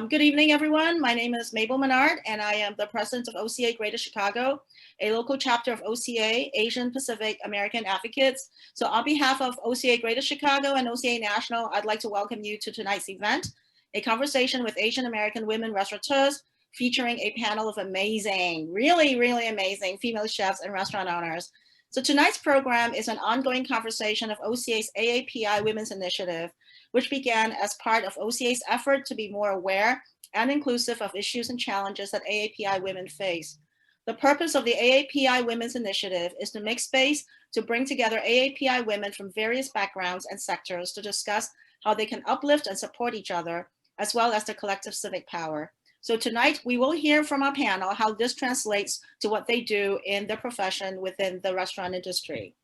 Good evening, everyone. My name is Mabel Menard, and I am the president of OCA Greater Chicago, a local chapter of OCA, Asian Pacific American Advocates. So on behalf of OCA Greater Chicago and OCA National, I'd like to welcome you to tonight's event, a conversation with Asian American women restaurateurs, featuring a panel of amazing, really amazing female chefs and restaurant owners. So tonight's program is an ongoing conversation of OCA's AAPI Women's Initiative, which began as part of OCA's effort to be more aware and inclusive of issues and challenges that AAPI women face. The purpose of the AAPI Women's Initiative is to make space to bring together AAPI women from various backgrounds and sectors to discuss how they can uplift and support each other, as well as their collective civic power. So tonight we will hear from our panel how this translates to what they do in their profession within the restaurant industry.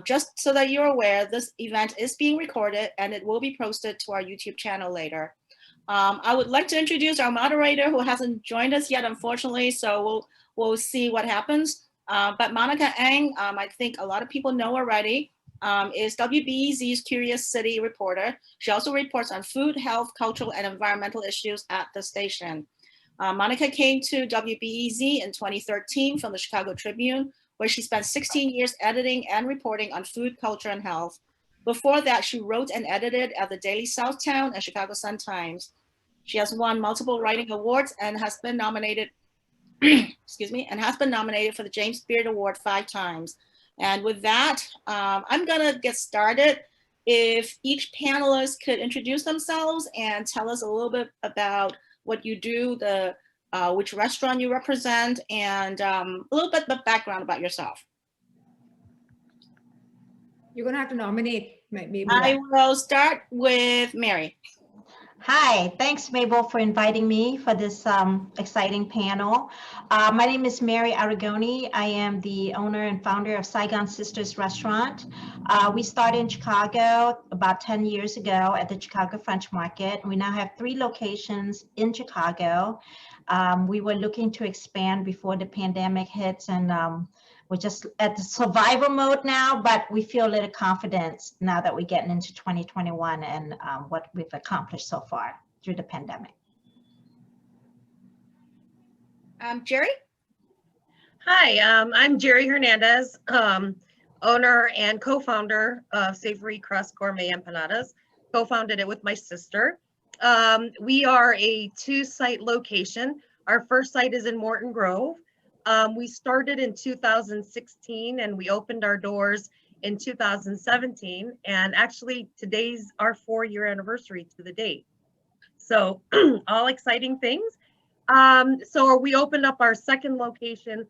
Just so that you're aware, this event is being recorded and it will be posted to our YouTube channel later. I would like to introduce our moderator who hasn't joined us yet, unfortunately, so we'll see what happens. But Monica Ang, I think a lot of people know already, is WBEZ's Curious City reporter. She also reports on food, health, cultural, and environmental issues at the station. Monica came to WBEZ in 2013 from the Chicago Tribune, where she spent 16 years editing and reporting on food, culture, and health. Before that, she wrote and edited at the Daily Southtown and Chicago Sun-Times. She has won multiple writing awards and has been nominated, excuse me, and has been nominated for the James Beard Award 5 times. And with that, I'm gonna get started. If each panelist could introduce themselves and tell us a little bit about what you do, which restaurant you represent, and a little bit of background about yourself. You're gonna have to nominate, maybe. I will start with Mary. Hi, thanks Mabel for inviting me for this exciting panel. My name is Mary Aregoni. I am the owner and founder of Saigon Sisters Restaurant. We started in Chicago about 10 years ago at the Chicago French Market. We now have 3 locations in Chicago. We were looking to expand before the pandemic hits, and we're just at the survival mode now, but we feel a little confidence now that we're getting into 2021 and what we've accomplished so far through the pandemic. Geri? Hi, I'm Geri Hernandez, owner and co-founder of Savory, Crust, Gourmet Empanadas. Co-founded it with my sister. We are a 2-site location. Our first site is in Morton Grove. We started in 2016 and we opened our doors in 2017. And actually today's our 4-year anniversary to the date. So all exciting things. So we opened up our second location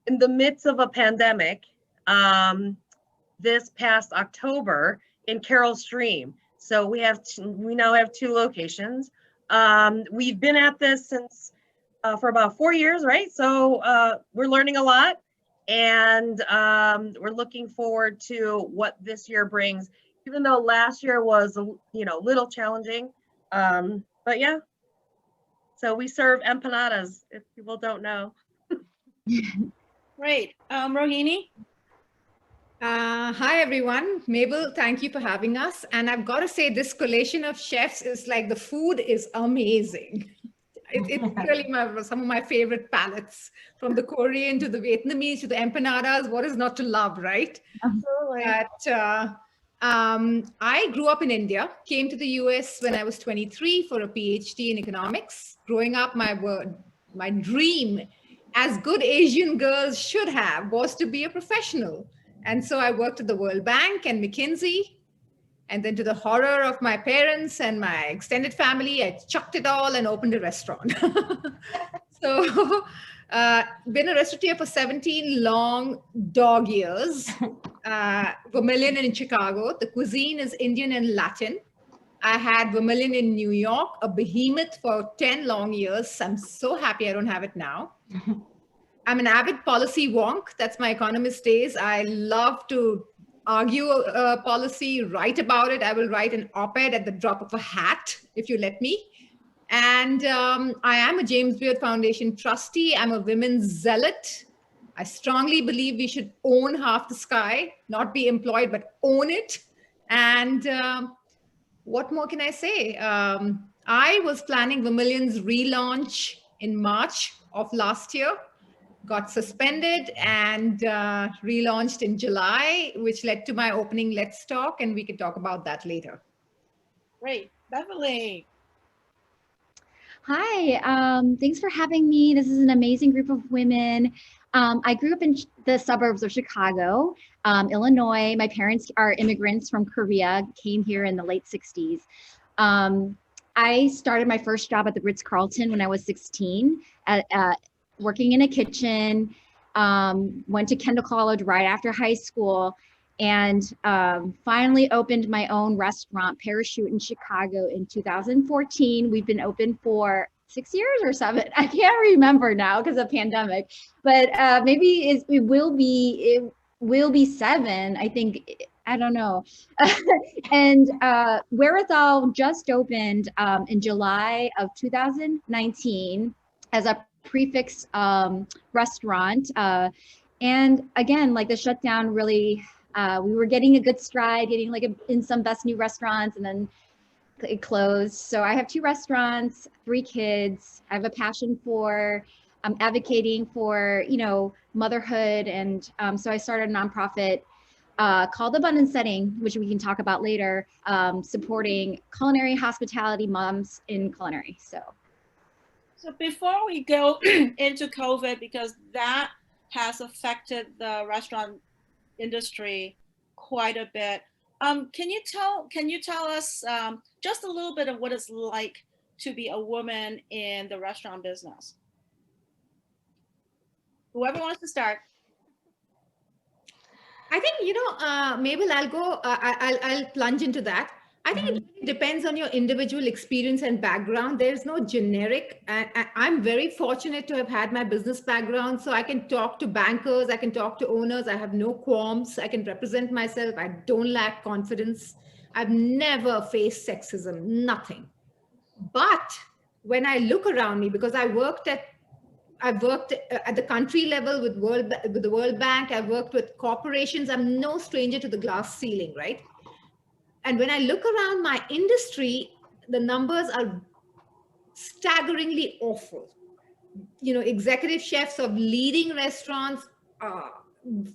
in the midst of a pandemic this past October in Carroll Stream. So we now have 2 locations. We've been at this since for about 4 years, right? So we're learning a lot, and we're looking forward to what this year brings, even though last year was a little challenging. But yeah, so we serve empanadas, if people don't know. Great. Rohini? Hi everyone, Mabel, thank you for having us. And I've got to say, this collation of chefs is like, the food is amazing. It's really some of my favorite palettes, from the Korean to the Vietnamese to the empanadas. What is not to love, right? Absolutely. But I grew up in India, came to the US when I was 23 for a PhD in economics. Growing up, my dream, as good Asian girls should have, was to be a professional. And so I worked at the World Bank and McKinsey. And then, to the horror of my parents and my extended family, I chucked it all and opened a restaurant. So been a restaurateur for 17 long dog years. Vermilion in Chicago. The cuisine is Indian and Latin. I had Vermilion in New York, a behemoth, for 10 long years. I'm so happy I don't have it now. I'm an avid policy wonk. That's my economist days. I love to argue policy, write about it. I will write an op-ed at the drop of a hat, if you let me. And I am a James Beard Foundation trustee. I'm a women's zealot. I strongly believe we should own half the sky, not be employed, but own it. And what more can I say? I was planning Vermilion's relaunch in March of last year, got suspended and relaunched in July, which led to my opening Let's Talk, and we can talk about that later. Great. Beverly. Hi, thanks for having me. This is an amazing group of women. I grew up in the suburbs of Chicago, Illinois. My parents are immigrants from Korea, came here in the late 60s. I started my first job at the Ritz-Carlton when I was 16, working in a kitchen, went to Kendall College right after high school, and finally opened my own restaurant, Parachute, in Chicago in 2014. We've been open for 6 years or 7. I can't remember now because of pandemic, but maybe it will be 7. I think, I don't know. And Wherewithall just opened in July of 2019 as a prefix restaurant. And again, like the shutdown really, we were getting a good stride, getting like in some best new restaurants, and then it closed. So I have 2 restaurants, 3 kids. I have a passion for advocating for, motherhood. And so I started a nonprofit called Abundant Setting, which we can talk about later, supporting culinary hospitality moms in culinary. So before we go into COVID, because that has affected the restaurant industry quite a bit, can you tell us just a little bit of what it's like to be a woman in the restaurant business? Whoever wants to start. I think, Mabel, I'll go, I'll plunge into that. I think it really depends on your individual experience and background. There's no generic. I'm very fortunate to have had my business background, so I can talk to bankers, I can talk to owners, I have no qualms, I can represent myself, I don't lack confidence. I've never faced sexism, nothing. But when I look around me, because I've worked at the country level with the World Bank, I've worked with corporations, I'm no stranger to the glass ceiling, right? And when I look around my industry, the numbers are staggeringly awful. Executive chefs of leading restaurants,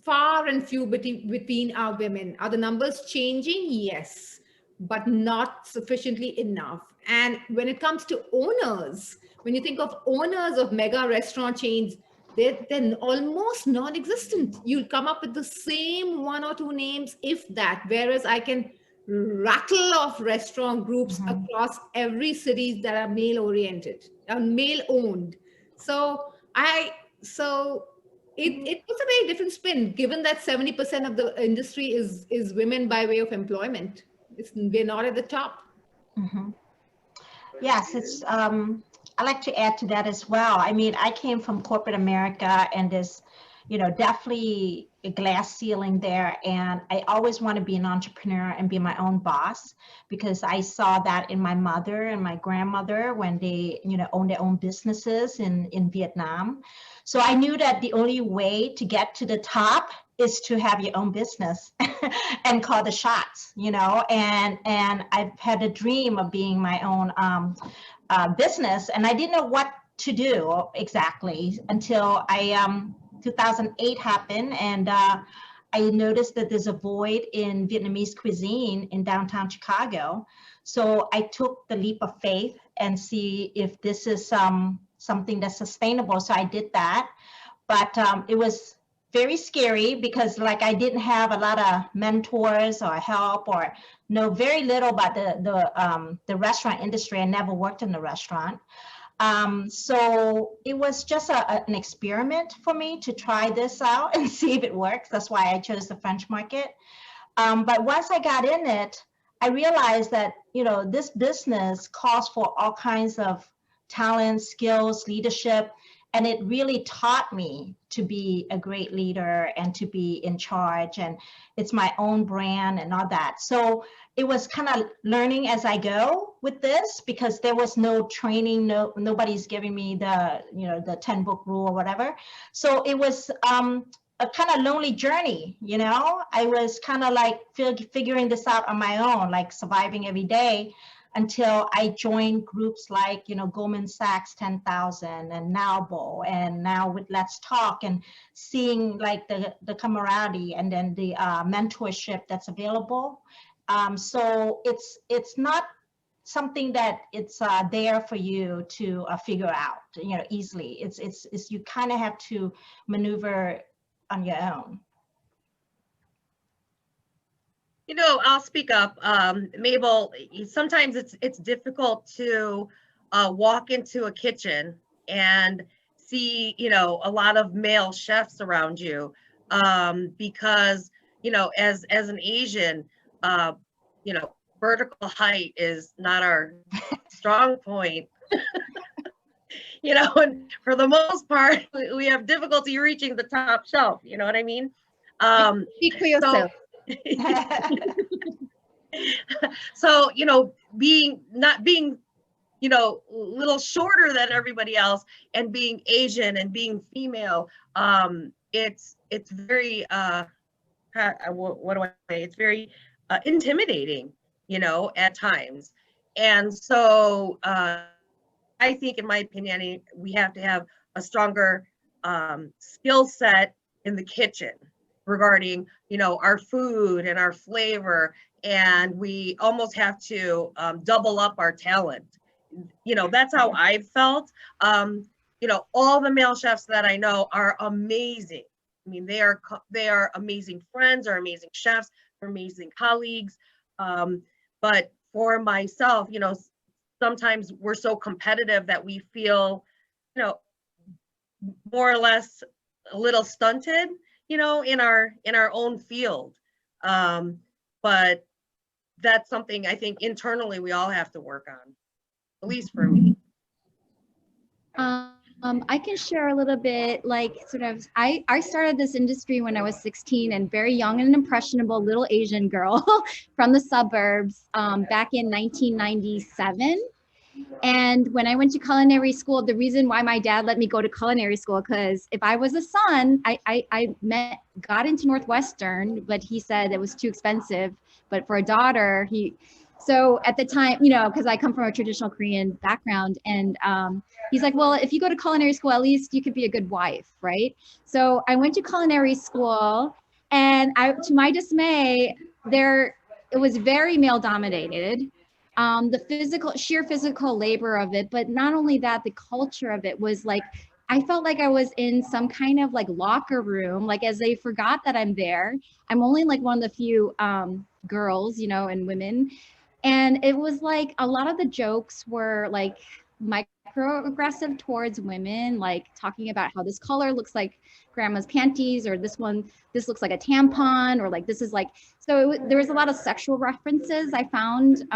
far and few between our women. Are the numbers changing? Yes, but not sufficiently enough. And when it comes to owners, when you think of owners of mega restaurant chains, they're almost non-existent. You'll come up with the same 1 or 2 names, if that, whereas I can rattle off restaurant groups across every city that are male-oriented, male-owned. So it puts a very different spin, given that 70% of the industry is women by way of employment. We're not at the top. Yes, it's. I like to add to that as well. I mean, I came from corporate America, and there's, definitely a glass ceiling there. And I always want to be an entrepreneur and be my own boss, because I saw that in my mother and my grandmother when they, owned their own businesses in Vietnam. So I knew that the only way to get to the top is to have your own business and call the shots, and I've had a dream of being my own business, and I didn't know what to do exactly until 2008 happened, and I noticed that there's a void in Vietnamese cuisine in downtown Chicago. So I took the leap of faith and see if this is something that's sustainable. So I did that, but it was very scary because I didn't have a lot of mentors or help, or know very little about the restaurant industry. I never worked in the restaurant. So it was just an experiment for me to try this out and see if it works. That's why I chose the French market. But once I got in it, I realized that, this business calls for all kinds of talent, skills, leadership. And it really taught me to be a great leader and to be in charge. And it's my own brand and all that. So it was kind of learning as I go with this, because there was no training. Nobody's giving me the 10 book rule or whatever. So it was a kind of lonely journey. I was kind of figuring this out on my own, surviving every day. until I joined groups like, Goldman Sachs 10,000 and Nowbo, and now with Let's Talk, and seeing like the camaraderie and then the mentorship that's available. So it's not something that it's there for you to figure out, easily. It's you kind of have to maneuver on your own. I'll speak up. Mabel, sometimes it's difficult to walk into a kitchen and see, a lot of male chefs around you, because, as an Asian, vertical height is not our strong point. And for the most part, we have difficulty reaching the top shelf. You know what I mean? Speak for yourself. So, not being, a little shorter than everybody else, and being Asian and being female, it's very, what do I say? It's very intimidating, at times. And so I think, in my opinion, we have to have a stronger skill set in the kitchen regarding, our food and our flavor, and we almost have to double up our talent. That's how I've felt. All the male chefs that I know are amazing. I mean, they are amazing friends, are amazing chefs, are amazing colleagues. But for myself, sometimes we're so competitive that we feel, more or less a little stunted, in our own field. But that's something I think internally we all have to work on, at least for me. I can share a little bit, like I started this industry when I was 16 and very young and impressionable little Asian girl from the suburbs back in 1997. And when I went to culinary school, the reason why my dad let me go to culinary school, because if I was a son, I got into Northwestern, but he said it was too expensive. But for a daughter, so at the time, because I come from a traditional Korean background, and he's like, well, if you go to culinary school, at least you could be a good wife, right? So I went to culinary school, and to my dismay, it was very male dominated. The sheer physical labor of it, but not only that, the culture of it was like, I felt like I was in some kind of like locker room, like as they forgot that I'm there. I'm only like one of the few girls, and women. And it was like a lot of the jokes were like microaggressive towards women, like talking about how this color looks like grandma's panties, or this looks like a tampon, or like this is like, so there was a lot of sexual references I found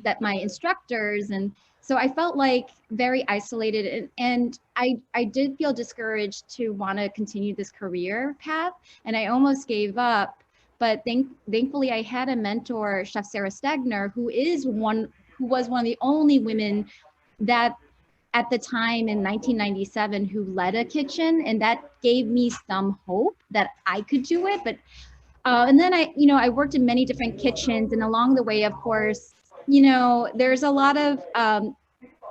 that my instructors, and so I felt like very isolated, and I did feel discouraged to want to continue this career path, and I almost gave up. But thankfully I had a mentor, Chef Sarah Stegner, who was one of the only women that at the time in 1997 who led a kitchen, and that gave me some hope that I could do it. But and then I worked in many different kitchens, and along the way, of course, there's a lot of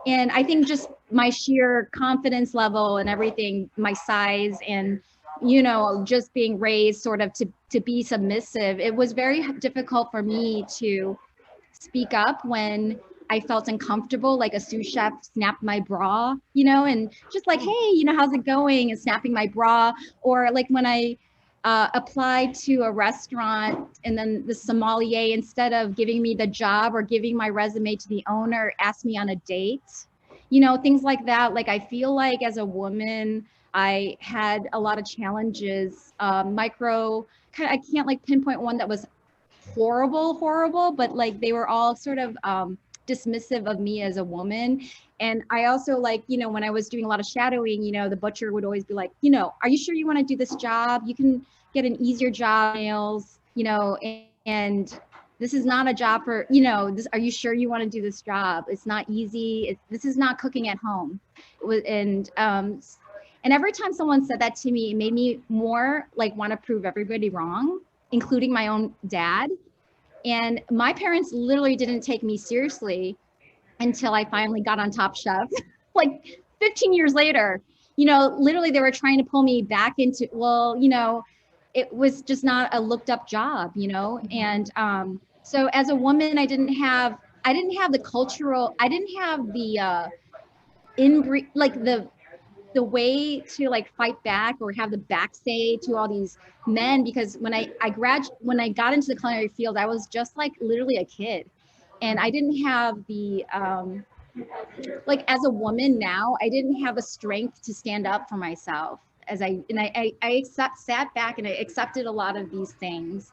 and I think just my sheer confidence level and everything, my size, and just being raised sort of to be submissive, it was very difficult for me to speak up when I felt uncomfortable, like a sous chef snapped my bra, and just like, hey, how's it going? And snapping my bra. Or like when I applied to a restaurant, and then the sommelier, instead of giving me the job or giving my resume to the owner, asked me on a date, things like that. Like, I feel like as a woman, I had a lot of challenges, I can't like pinpoint one that was horrible, but like they were all sort of dismissive of me as a woman. And I also, like, when I was doing a lot of shadowing, the butcher would always be like, are you sure you want to do this job? You can get an easier job, nails, and this is not a job for, are you sure you want to do this job? It's not easy. This is not cooking at home. And every time someone said that to me, it made me more like want to prove everybody wrong, including my own dad. And my parents literally didn't take me seriously until I finally got on Top Chef, like 15 years later. You know, literally they were trying to pull me back into, well, you know, it was just not a looked up job, you know? And so as a woman, I didn't have the cultural, I didn't have the like the way to like fight back or have the back say to all these men, because when I got into the culinary field, I was just like literally a kid, and I didn't have the like as a woman now, I didn't have the strength to stand up for myself as I sat back and I accepted a lot of these things.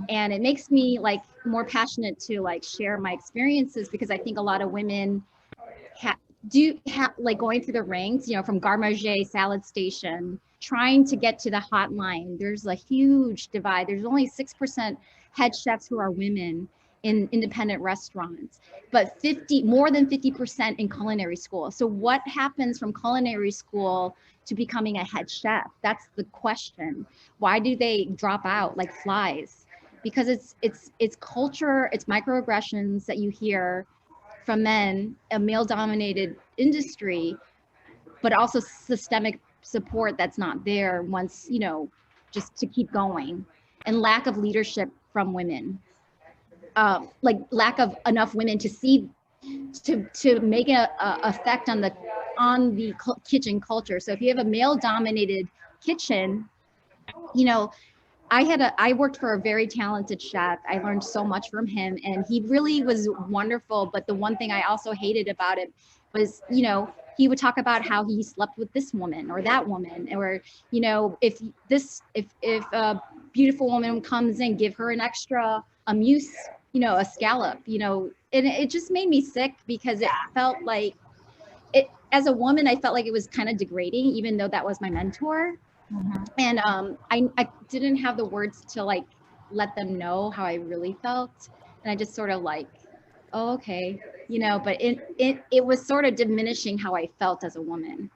And it makes me like more passionate to like share my experiences, because I think a lot of women do have like going through the ranks, you know, from garde manger, salad station, trying to get to the hotline. There's a huge divide. There's only 6% head chefs who are women in independent restaurants, but more than 50% in culinary school. So what happens from culinary school to becoming a head chef? That's the question. Why do they drop out like flies? Because it's culture, it's microaggressions that you hear from men, a male-dominated industry, but also systemic support that's not there once, you know, just to keep going, and lack of leadership from women, like lack of enough women to see, to make a effect on the kitchen culture. So if you have a male-dominated kitchen, you know, I worked for a very talented chef. I learned so much from him, and he really was wonderful. But the one thing I also hated about it was, you know, he would talk about how he slept with this woman or that woman, or, you know, if a beautiful woman comes in, give her an extra mousse, you know, a scallop, you know, and it just made me sick, because it felt like it, as a woman, I felt like it was kind of degrading, even though that was my mentor. And I didn't have the words to like let them know how I really felt, and I just sort of like, oh, okay, you know. But it was sort of diminishing how I felt as a woman.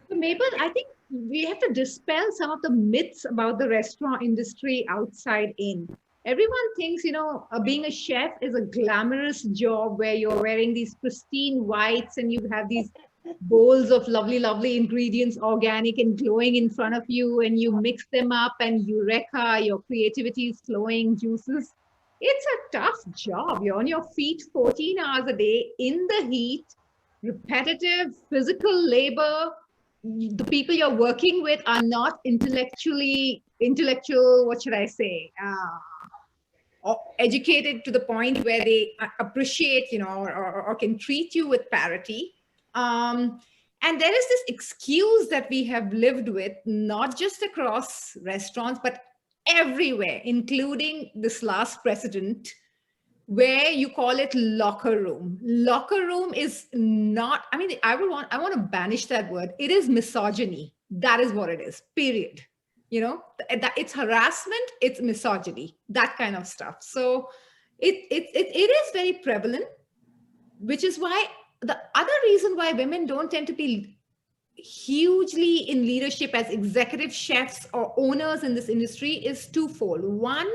So Mabel, I think we have to dispel some of the myths about the restaurant industry outside in. Everyone thinks, you know, being a chef is a glamorous job where you're wearing these pristine whites and you have these bowls of lovely ingredients, organic and glowing in front of you, and you mix them up and eureka, your creativity is flowing, juices. It's a tough job. You're on your feet 14 hours a day in the heat, repetitive physical labor. The people you're working with are not intellectual, what should I say, educated to the point where they appreciate, you know, or can treat you with parity. And there is this excuse that we have lived with, not just across restaurants, but everywhere, including this last president, where you call it locker room. Locker room is not, I mean, I want to banish that word. It is misogyny. That is what it is, period. You know, it's harassment, it's misogyny, that kind of stuff. So it is very prevalent, which is why the other reason why women don't tend to be hugely in leadership as executive chefs or owners in this industry is twofold. One,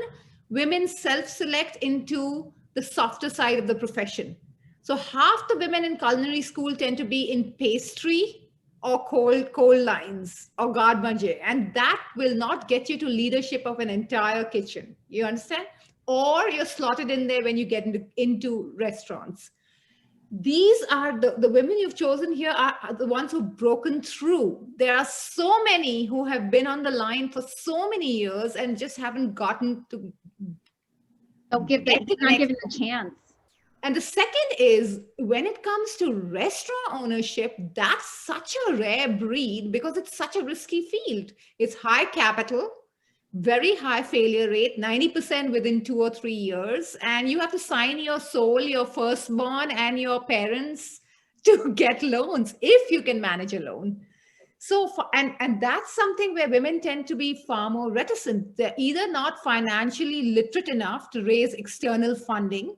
women self-select into the softer side of the profession. So half the women in culinary school tend to be in pastry or coal lines or garde manger, and that will not get you to leadership of an entire kitchen. You understand? Or you're slotted in there when you get into restaurants. These are the women you've chosen here are the ones who've broken through. There are so many who have been on the line for so many years and just haven't gotten to. Not given a chance. And the second is, when it comes to restaurant ownership, that's such a rare breed because it's such a risky field. It's high capital, very high failure rate, 90% within 2 or 3 years. And you have to sign your soul, your firstborn, and your parents to get loans, if you can manage a loan. So, and that's something where women tend to be far more reticent. They're either not financially literate enough to raise external funding,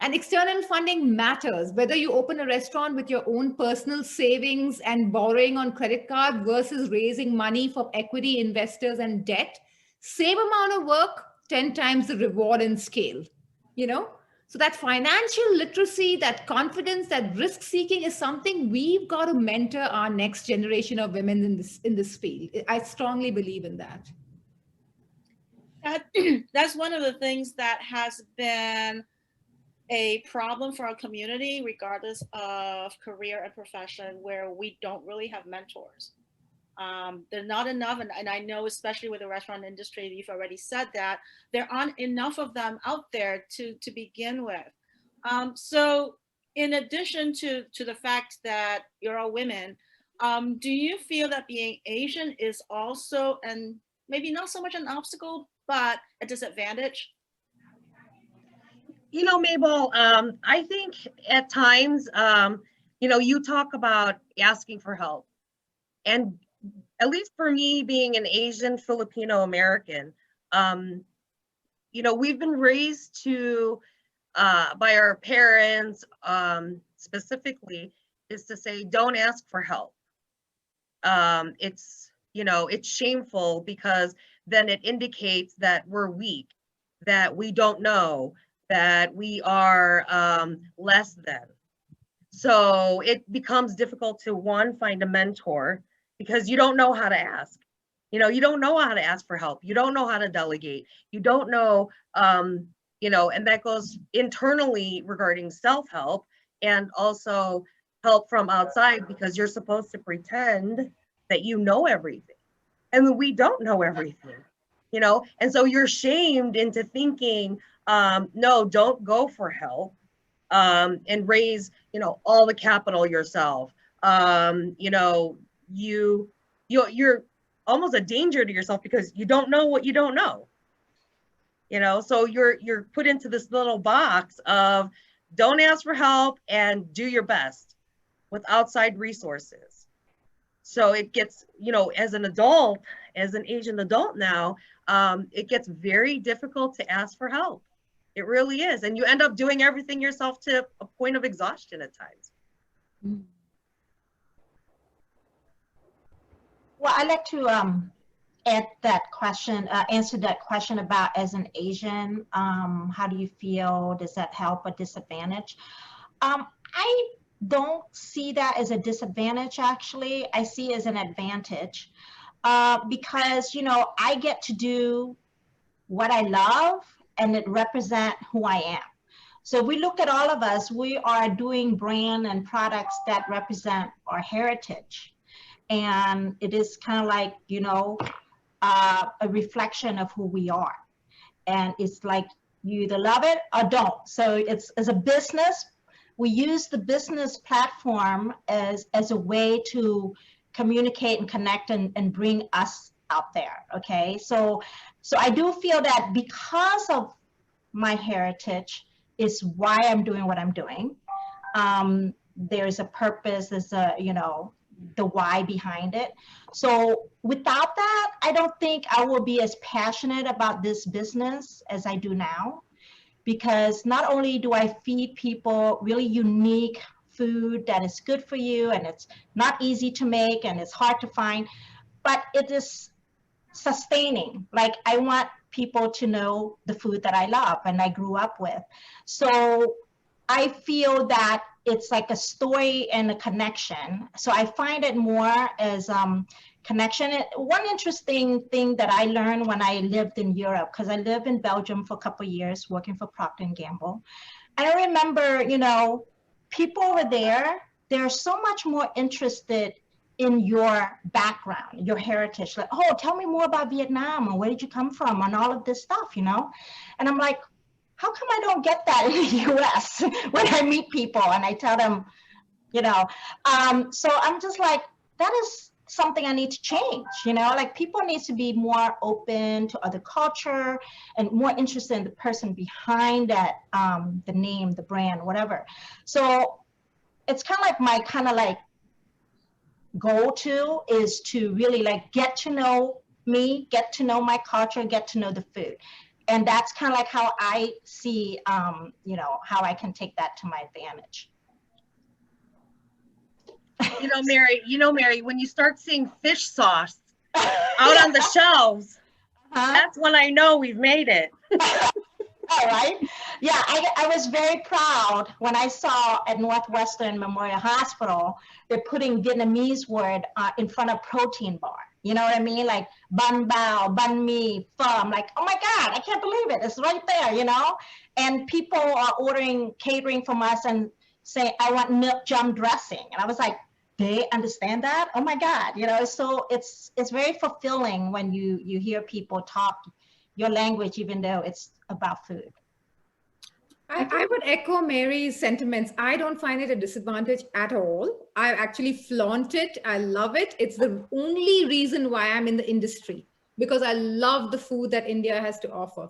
and external funding matters, whether you open a restaurant with your own personal savings and borrowing on credit card versus raising money from equity investors and debt. Same amount of work, 10 times the reward and scale, you know? So that financial literacy, that confidence, that risk seeking is something we've got to mentor our next generation of women in this field. I strongly believe in that. That's one of the things that has been a problem for our community, regardless of career and profession, where we don't really have mentors. There's not enough, and I know especially with the restaurant industry, you've already said that, there aren't enough of them out there to begin with. So in addition to the fact that you're all women, do you feel that being Asian is also, and maybe not so much an obstacle, but a disadvantage? You know, Mabel, I think at times, you know, you talk about asking for help. And at least for me, being an Asian Filipino American, you know, we've been raised to, by our parents specifically, is to say, don't ask for help. It's, you know, it's shameful because then it indicates that we're weak, that we don't know, that we are less than. So it becomes difficult to, one, find a mentor because you don't know how to ask. You know, you don't know how to ask for help. You don't know how to delegate. You don't know, you know, and that goes internally regarding self-help and also help from outside, because you're supposed to pretend that you know everything. And we don't know everything, you know, and so you're shamed into thinking, no, don't go for help, and raise, you know, all the capital yourself. You know, you're almost a danger to yourself because you don't know what you don't know. You know, so you're put into this little box of don't ask for help and do your best with outside resources. So it gets, you know, as an adult, as an Asian adult now, it gets very difficult to ask for help. It really is. And you end up doing everything yourself to a point of exhaustion at times. Well, I'd like to add that question, answer that question about as an Asian, how do you feel? Does that help or disadvantage? I don't see that as a disadvantage, actually. I see it as an advantage because, you know, I get to do what I love and it represent who I am. So if we look at all of us, we are doing brand and products that represent our heritage. And it is kind of like, you know, a reflection of who we are. And it's like you either love it or don't. So it's as a business, we use the business platform as a way to communicate and connect and bring us out there. Okay, so I do feel that because of my heritage is why I'm doing what I'm doing. There's a purpose, there's a, you know, the why behind it. So without that, I don't think I will be as passionate about this business as I do now, because not only do I feed people really unique food that is good for you and it's not easy to make and it's hard to find, but it is sustaining. Like I want people to know the food that I love and I grew up with. So I feel that it's like a story and a connection. So I find it more as connection. One interesting thing that I learned when I lived in Europe, because I lived in Belgium for a couple of years working for Procter & Gamble. And I remember, you know, people over there, they're so much more interested in your background, your heritage. Like, oh, tell me more about Vietnam and where did you come from and all of this stuff, you know? And I'm like, how come I don't get that in the US when I meet people and I tell them, you know? So I'm just like, that is something I need to change, you know? Like people need to be more open to other culture and more interested in the person behind that, the name, the brand, whatever. So it's kind of like my goal to is to really like get to know me, get to know my culture, get to know the food. And that's kind of like how I see, you know, how I can take that to my advantage. You know, Mary, when you start seeing fish sauce out on the shelves, that's when I know we've made it. right? Yeah, I was very proud when I saw at Northwestern Memorial Hospital, they're putting Vietnamese word in front of protein bar. You know what I mean? Like bun bao, bun mi, pho. I'm like, oh my God, I can't believe it. It's right there, you know? And people are ordering catering from us and say, I want milk jam dressing. And I was like, they understand that? Oh my God, you know, so it's very fulfilling when you hear people talk your language, even though it's about food. I would echo Mary's sentiments. I don't find it a disadvantage at all. I actually flaunt it. I love it. It's the only reason why I'm in the industry, because I love the food that India has to offer.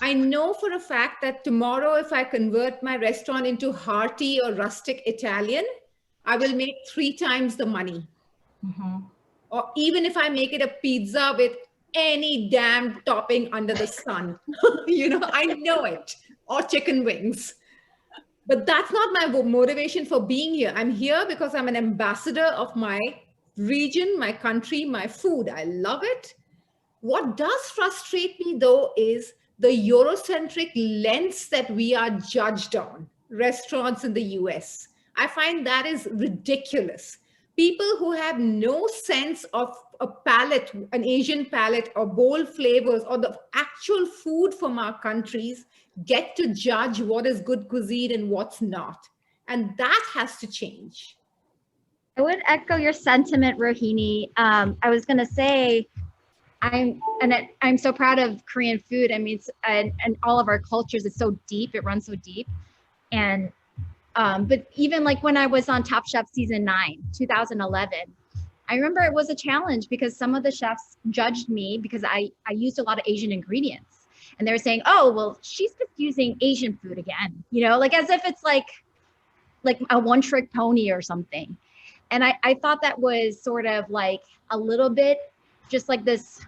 I know for a fact that tomorrow, if I convert my restaurant into hearty or rustic Italian, I will make 3 times the money. Mm-hmm. Or even if I make it a pizza with any damn topping under the sun, you know, I know it. Or chicken wings. But that's not my motivation for being here. I'm here because I'm an ambassador of my region, my country, my food. I love it. What does frustrate me though is the Eurocentric lens that we are judged on, restaurants in the US. I find that is ridiculous. People who have no sense of a palate, an Asian palate, or bold flavors, or the actual food from our countries get to judge what is good cuisine and what's not. And that has to change. I would echo your sentiment, Rohini. I was going to say, I'm so proud of Korean food. I mean, and all of our cultures, it's so deep, it runs so deep. And but even like when I was on Top Chef season 9, 2011, I remember it was a challenge because some of the chefs judged me because I used a lot of Asian ingredients. And they were saying, oh, well, she's just using Asian food again, you know, like as if it's like a one-trick pony or something. And I thought that was sort of like a little bit just like this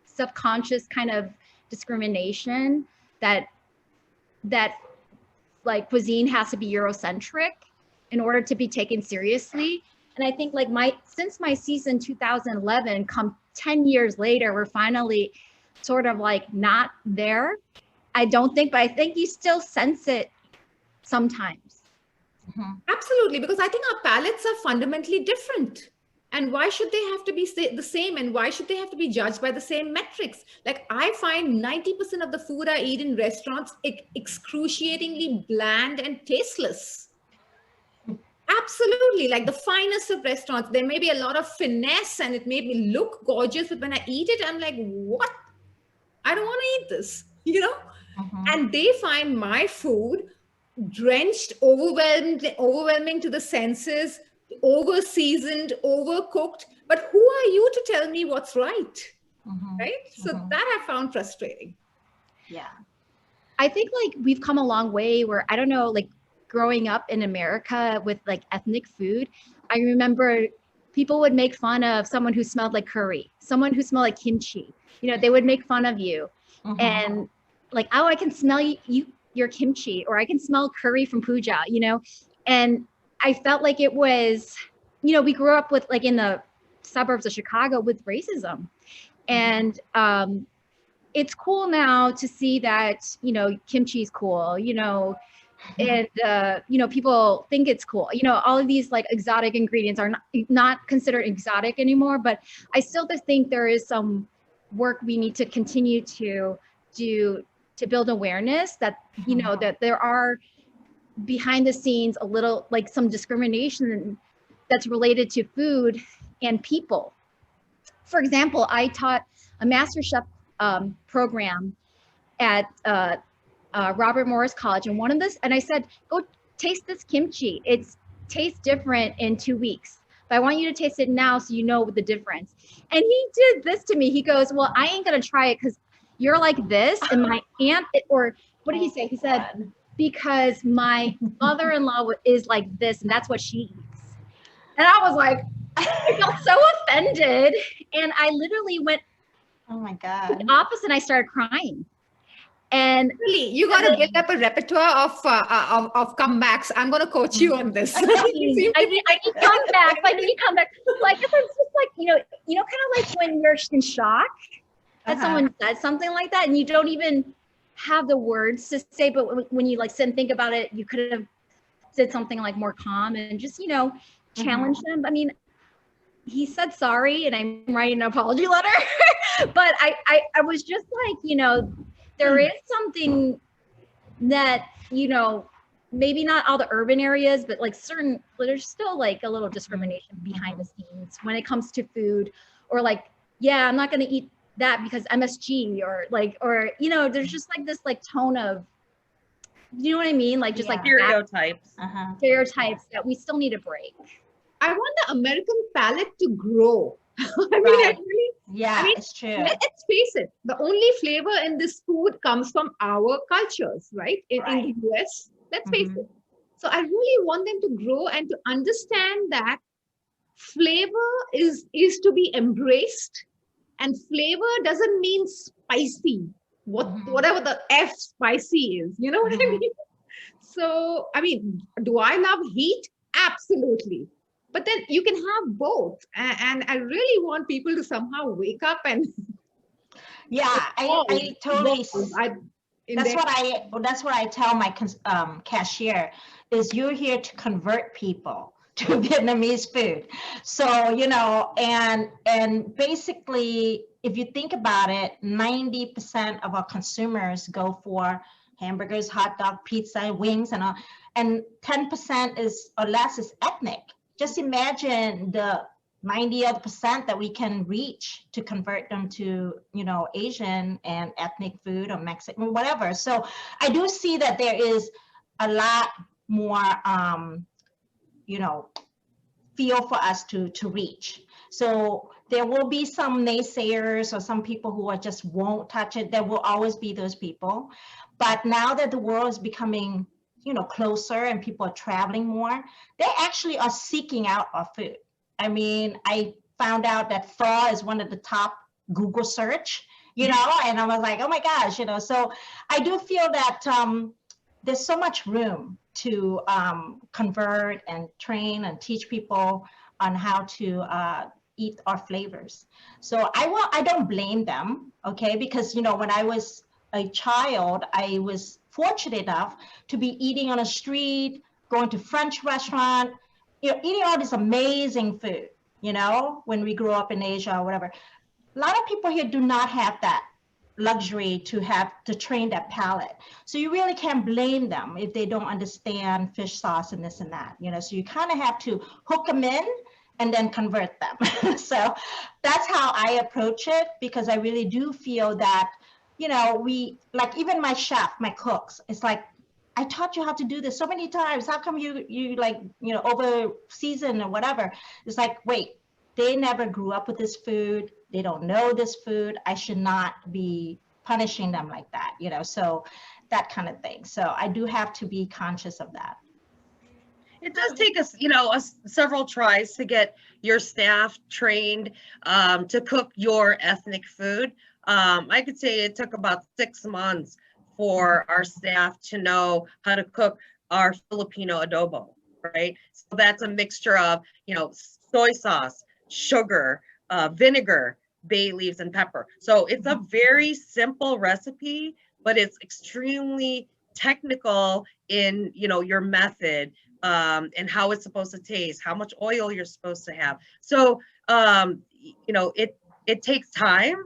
subconscious kind of discrimination that like cuisine has to be Eurocentric in order to be taken seriously. And I think like since my season 2011, come 10 years later, we're finally sort of like not there. I don't think, but I think you still sense it sometimes. Mm-hmm. Absolutely, because I think our palates are fundamentally different. And why should they have to be the same? And why should they have to be judged by the same metrics? Like I find 90% of the food I eat in restaurants excruciatingly bland and tasteless. Absolutely, like the finest of restaurants, there may be a lot of finesse and it may look gorgeous, but when I eat it, I'm like, what? I don't want to eat this, you know? Mm-hmm. And they find my food drenched, overwhelming to the senses, over seasoned, overcooked. But who are you to tell me what's right? Mm-hmm. Right? So that I found frustrating. Yeah. I think like we've come a long way where, I don't know, like growing up in America with like ethnic food, I remember people would make fun of someone who smelled like curry, someone who smelled like kimchi. You know, they would make fun of you. Mm-hmm. And like, oh, I can smell your kimchi, or I can smell curry from Puja, you know? And I felt like it was, you know, we grew up with like in the suburbs of Chicago with racism. And it's cool now to see that, you know, kimchi is cool, you know, and, you know, people think it's cool. You know, all of these like exotic ingredients are not considered exotic anymore, but I still think there is some work we need to continue to do to build awareness that, you know, that there are behind the scenes a little like some discrimination that's related to food and people. For example, I taught a Master Chef program at Robert Morris College, and I said, go taste this kimchi. It tastes different in 2 weeks, but I want you to taste it now so you know the difference. And he did this to me. He goes, well, I ain't gonna try it because you're like this, and my aunt, or what did he say? He said, because my mother-in-law is like this, and that's what she eats. And I was like, I felt so offended, and I literally went, oh my God, the opposite, and I started crying. And really, you got to build up a repertoire of comebacks. I'm going to coach you on this. I need comebacks. I need comebacks. Like, it's just like, you know, kind of like when you're in shock that someone said something like that, and you don't even have the words to say, but when you like sit and think about it, you could have said something like more calm and just, you know, challenge them. I mean, he said sorry and I'm writing an apology letter, but I was just like, you know, there is something that, you know, maybe not all the urban areas, but like there's still like a little discrimination behind the scenes when it comes to food, or like, yeah, I'm not going to eat that because MSG, or, you know, there's just like this like tone of, you know what I mean? Like just like Stereotypes. stereotypes that we still need to break. I want the American palate to grow. I mean, Right. I mean, It's true. let's face it, the only flavor in this food comes from our cultures, right? In the US, let's face it. So I really want them to grow and to understand that flavor is to be embraced, and flavor doesn't mean spicy. Whatever the F spicy is, you know what I mean? So, I mean, do I love heat? Absolutely. But then you can have both. And I really want people to somehow wake up and I totally. that's That's what I tell my cashier is you're here to convert people to Vietnamese food. So, you know, and basically, if you think about it, 90% of our consumers go for hamburgers, hot dog, pizza, wings, and all, and 10% is or less is ethnic. Just imagine the 90% that we can reach to convert them to, you know, Asian and ethnic food or Mexican, whatever. So I do see that there is a lot more, you know, feel for us to reach. So there will be some naysayers or some people who are just won't touch it. There will always be those people. But now that the world is becoming, you know, closer and people are traveling more, they actually are seeking out our food. I mean, I found out that pho is one of the top Google search, you know, and I was like, oh my gosh, you know, so I do feel that there's so much room to convert and train and teach people on how to eat our flavors. So I don't blame them, okay? Because, you know, when I was a child, I was fortunate enough to be eating on a street, going to French restaurant, you know, eating all this amazing food, you know, when we grew up in Asia or whatever. A lot of people here do not have that luxury to train that palate. So you really can't blame them if they don't understand fish sauce and this and that, you know, so you kind of have to hook them in and then convert them. So that's how I approach it, because I really do feel that, you know, we, like even my chef, my cooks, it's like, I taught you how to do this so many times. How come you like, you know, over season or whatever? It's like, wait, they never grew up with this food. They don't know this food. I should not be punishing them like that, you know, so that kind of thing. So I do have to be conscious of that. It does take us, you know, several tries to get your staff trained to cook your ethnic food. I could say it took about 6 months for our staff to know how to cook our Filipino adobo, right? So that's a mixture of, you know, soy sauce, sugar, vinegar, bay leaves, and pepper. So it's a very simple recipe, but it's extremely technical in, you know, your method and how it's supposed to taste, how much oil you're supposed to have. So, you know, it takes time,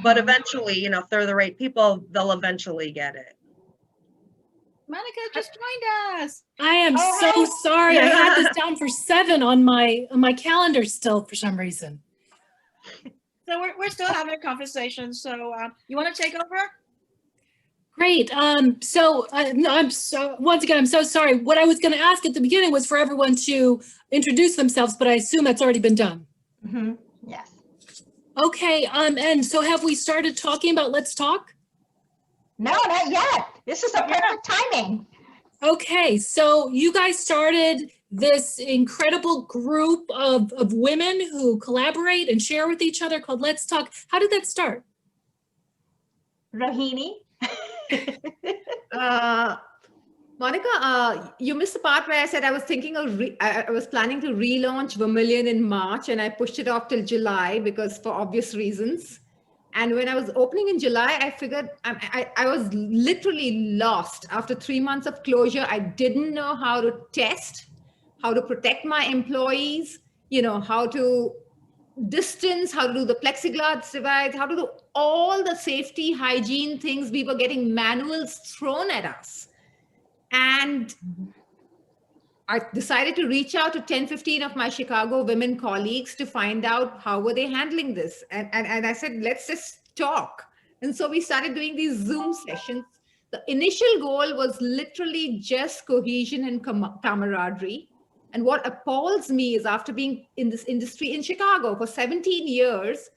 but eventually, you know, if they're the right people, they'll eventually get it. Monica just joined us. I am so sorry. I had this down for 7 on my calendar still for some reason. So we're still having a conversation. So you want to take over? Great. So I'm so, once again, I'm so sorry. What I was going to ask at the beginning was for everyone to introduce themselves, but I assume that's already been done. Yes. Okay. And so have we started talking about Let's Talk? No, not yet. This is a perfect timing. Okay. So you guys started this incredible group of women who collaborate and share with each other called Let's Talk. How did that start? Rohini? Monica, you missed the part where I said I was thinking of, I was planning to relaunch Vermilion in March, and I pushed it off till July because for obvious reasons. And when I was opening in July, I figured I was literally lost. After 3 months of closure, I didn't know how to test, how to protect my employees, how to distance, how to do the plexiglass divides, how to do all the safety, hygiene things. We were getting manuals thrown at us. And I decided to reach out to 10, 15 of my Chicago women colleagues to find out how were they handling this. And I said, let's just talk. And so we started doing these Zoom sessions. The initial goal was literally just cohesion and camaraderie. And what appalls me is after being in this industry in Chicago for 17 years,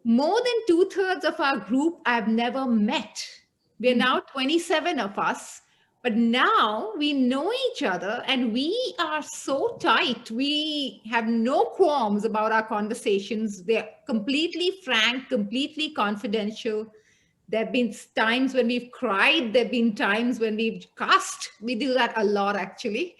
more than 2/3 of our group I've never met. We're now 27 of us. But now we know each other and we are so tight. We have no qualms about our conversations. They're completely frank, completely confidential. There have been times when we've cried. There have been times when we've cussed. We do that a lot, actually.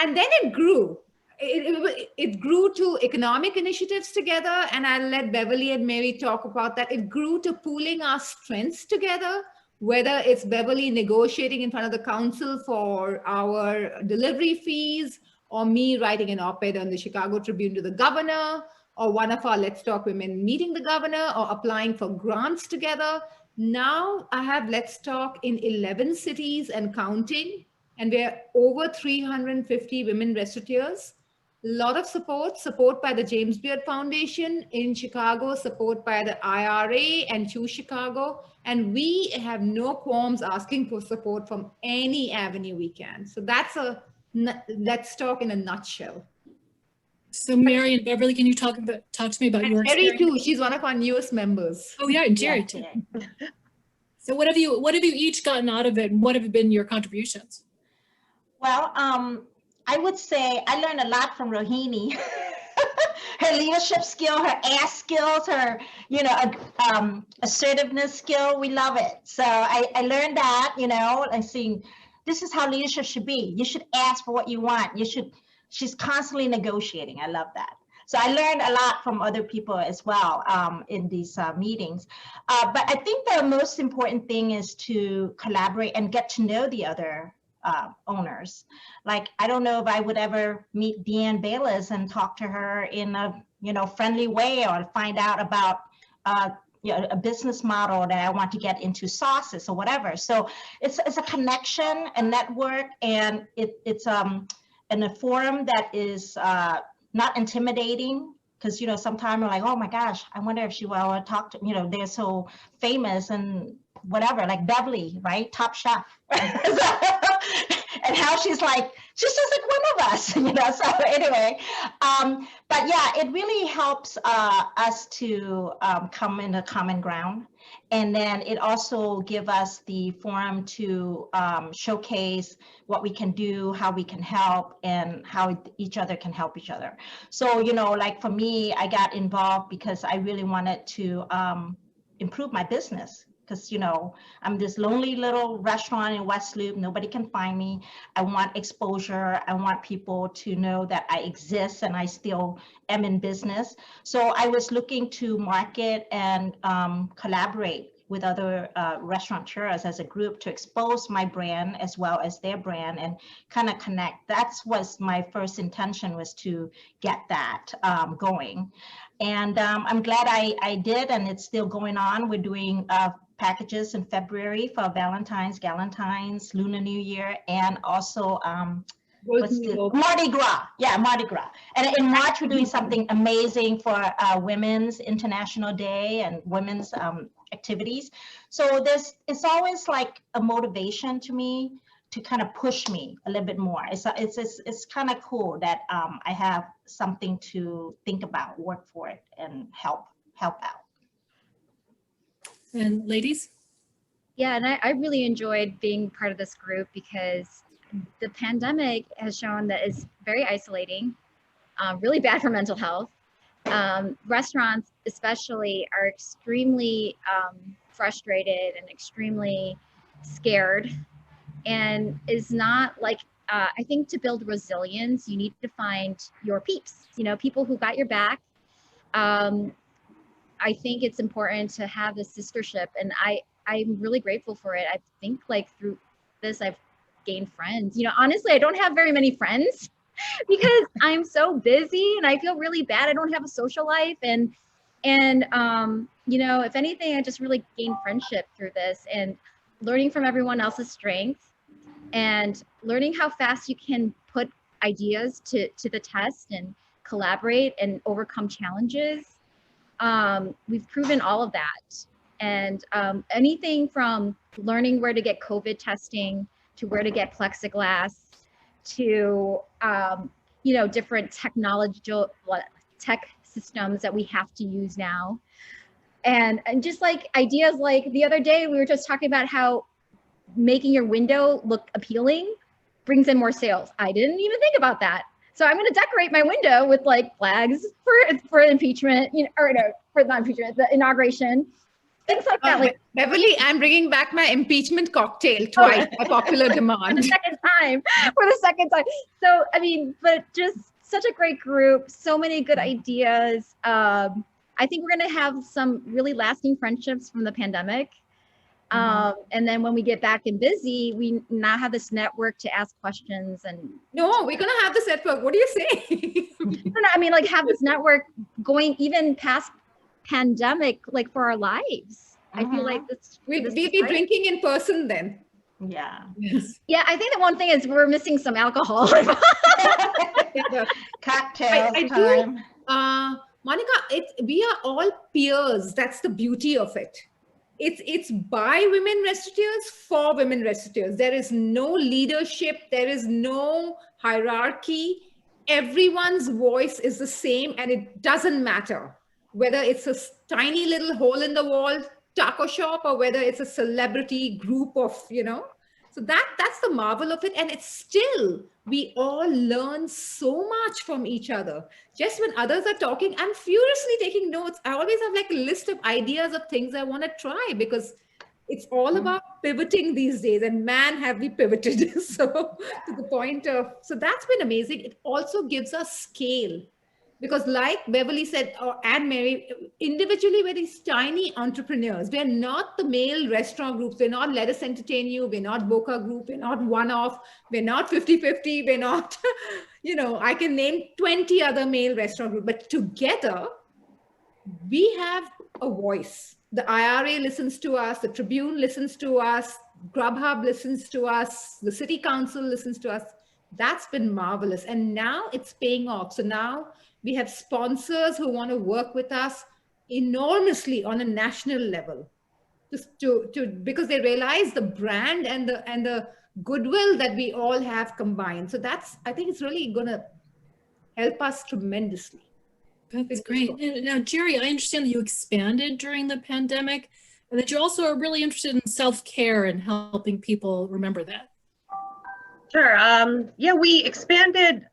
And then it grew. It grew to economic initiatives together. And I'll let Beverly and Mary talk about that. It grew to pooling our strengths together, whether it's Beverly negotiating in front of the council for our delivery fees, or me writing an op-ed on the Chicago Tribune to the governor, or one of our Let's Talk Women meeting the governor, or applying for grants together. Now I have Let's Talk in 11 cities and counting, and we're over 350 women restaurateurs. A lot of support by the James Beard Foundation in Chicago, support by the IRA and Choose Chicago. And we have no qualms asking for support from any avenue we can. So that's a Let's Talk in a nutshell. So Mary and Beverly, can you talk to me about your Geri experience? too, she's one of our newest members. Oh yeah, Geri too. So what have you each gotten out of it, and what have been your contributions? Well, I would say I learned a lot from Rohini. Her leadership skill, her ask skills, her, assertiveness skill. We love it. So I learned that, and seeing this is how leadership should be. You should ask for what you want. She's constantly negotiating. I love that. So I learned a lot from other people as well in these meetings. But I think the most important thing is to collaborate and get to know the other owners. Like, I don't know if I would ever meet Deanne Bayless and talk to her in a friendly way, or find out about a business model that I want to get into sauces or whatever. So it's a connection, a network, and it's in a forum that is not intimidating. Because sometimes we're like, oh my gosh, I wonder if she will talk to, they're so famous and whatever, like Beverly, right? Top Chef. And how she's just like one of us, so anyway. But yeah, it really helps us to come in a common ground. And then it also gives us the forum to showcase what we can do, how we can help, and how each other can help each other. So, like for me, I got involved because I really wanted to improve my business. Because, I'm this lonely little restaurant in West Loop. Nobody can find me. I want exposure. I want people to know that I exist and I still am in business. So I was looking to market and collaborate with other restaurateurs as a group to expose my brand as well as their brand and kind of connect. That's was my first intention, was to get that going. And I'm glad I did, and it's still going on. We're doing packages in February for Valentine's, Galentine's, Lunar New Year, and also Mardi Gras. Yeah, Mardi Gras. And in March, we're doing something amazing for Women's International Day and women's activities. So it's always like a motivation to me to kind of push me a little bit more. It's kind of cool that I have something to think about, work for it, and help out. And ladies? Yeah, and I really enjoyed being part of this group because the pandemic has shown that it's very isolating, really bad for mental health. Restaurants especially are extremely frustrated and extremely scared, and is not like, I think to build resilience, you need to find your peeps, people who got your back. I think it's important to have this sistership, and I'm really grateful for it. I think like through this, I've gained friends. You know, honestly, I don't have very many friends because I'm so busy and I feel really bad. I don't have a social life. And you know, if anything, I just really gained friendship through this and learning from everyone else's strengths and learning how fast you can put ideas to the test and collaborate and overcome challenges. We've proven all of that. And anything from learning where to get COVID testing to where to get plexiglass to, you know, different tech systems that we have to use now. And just like ideas like the other day, we were just talking about how making your window look appealing brings in more sales. I didn't even think about that. So I'm going to decorate my window with like flags for impeachment, you know, or no, for not impeachment, the inauguration, things like that. Like Beverly, I'm bringing back my impeachment cocktail twice by popular demand. for the second time. So, I mean, but just such a great group, so many good ideas. I think we're going to have some really lasting friendships from the pandemic. And then when we get back and busy, we now have this network to ask questions. And no, we're going to have this network. What do you say? no, I mean, like have this network going even past pandemic, like for our lives. I feel like we'll be drinking in person then. Yeah. Yes. Yeah, I think the one thing is we're missing some alcohol. Cocktails I time. Monica, we are all peers. That's the beauty of it. It's by women restaurateurs for women restaurateurs. There is no leadership. There is no hierarchy. Everyone's voice is the same, and it doesn't matter whether it's a tiny little hole in the wall taco shop or whether it's a celebrity group of, you know. So that's the marvel of it. And it's still, we all learn so much from each other. Just when others are talking, I'm furiously taking notes. I always have like a list of ideas of things I want to try because it's all about pivoting these days. And man, have we pivoted. So to the point of, so that's been amazing. It also gives us scale. Because like Beverly said, and Mary, individually we're these tiny entrepreneurs. We're not the male restaurant groups. We're not Let Us Entertain You. We're not Boca Group. We're not One Off. We're not 50-50. We're not, you know, I can name 20 other male restaurant groups. But together, we have a voice. The IRA listens to us. The Tribune listens to us. Grubhub listens to us. The City Council listens to us. That's been marvelous. And now it's paying off. So now we have sponsors who want to work with us enormously on a national level, just because they realize the brand and the goodwill that we all have combined. So that's, I think it's really going to help us tremendously. That's great. And now, Geri, I understand that you expanded during the pandemic and that you also are really interested in self-care and helping people remember that. Sure. Yeah, we expanded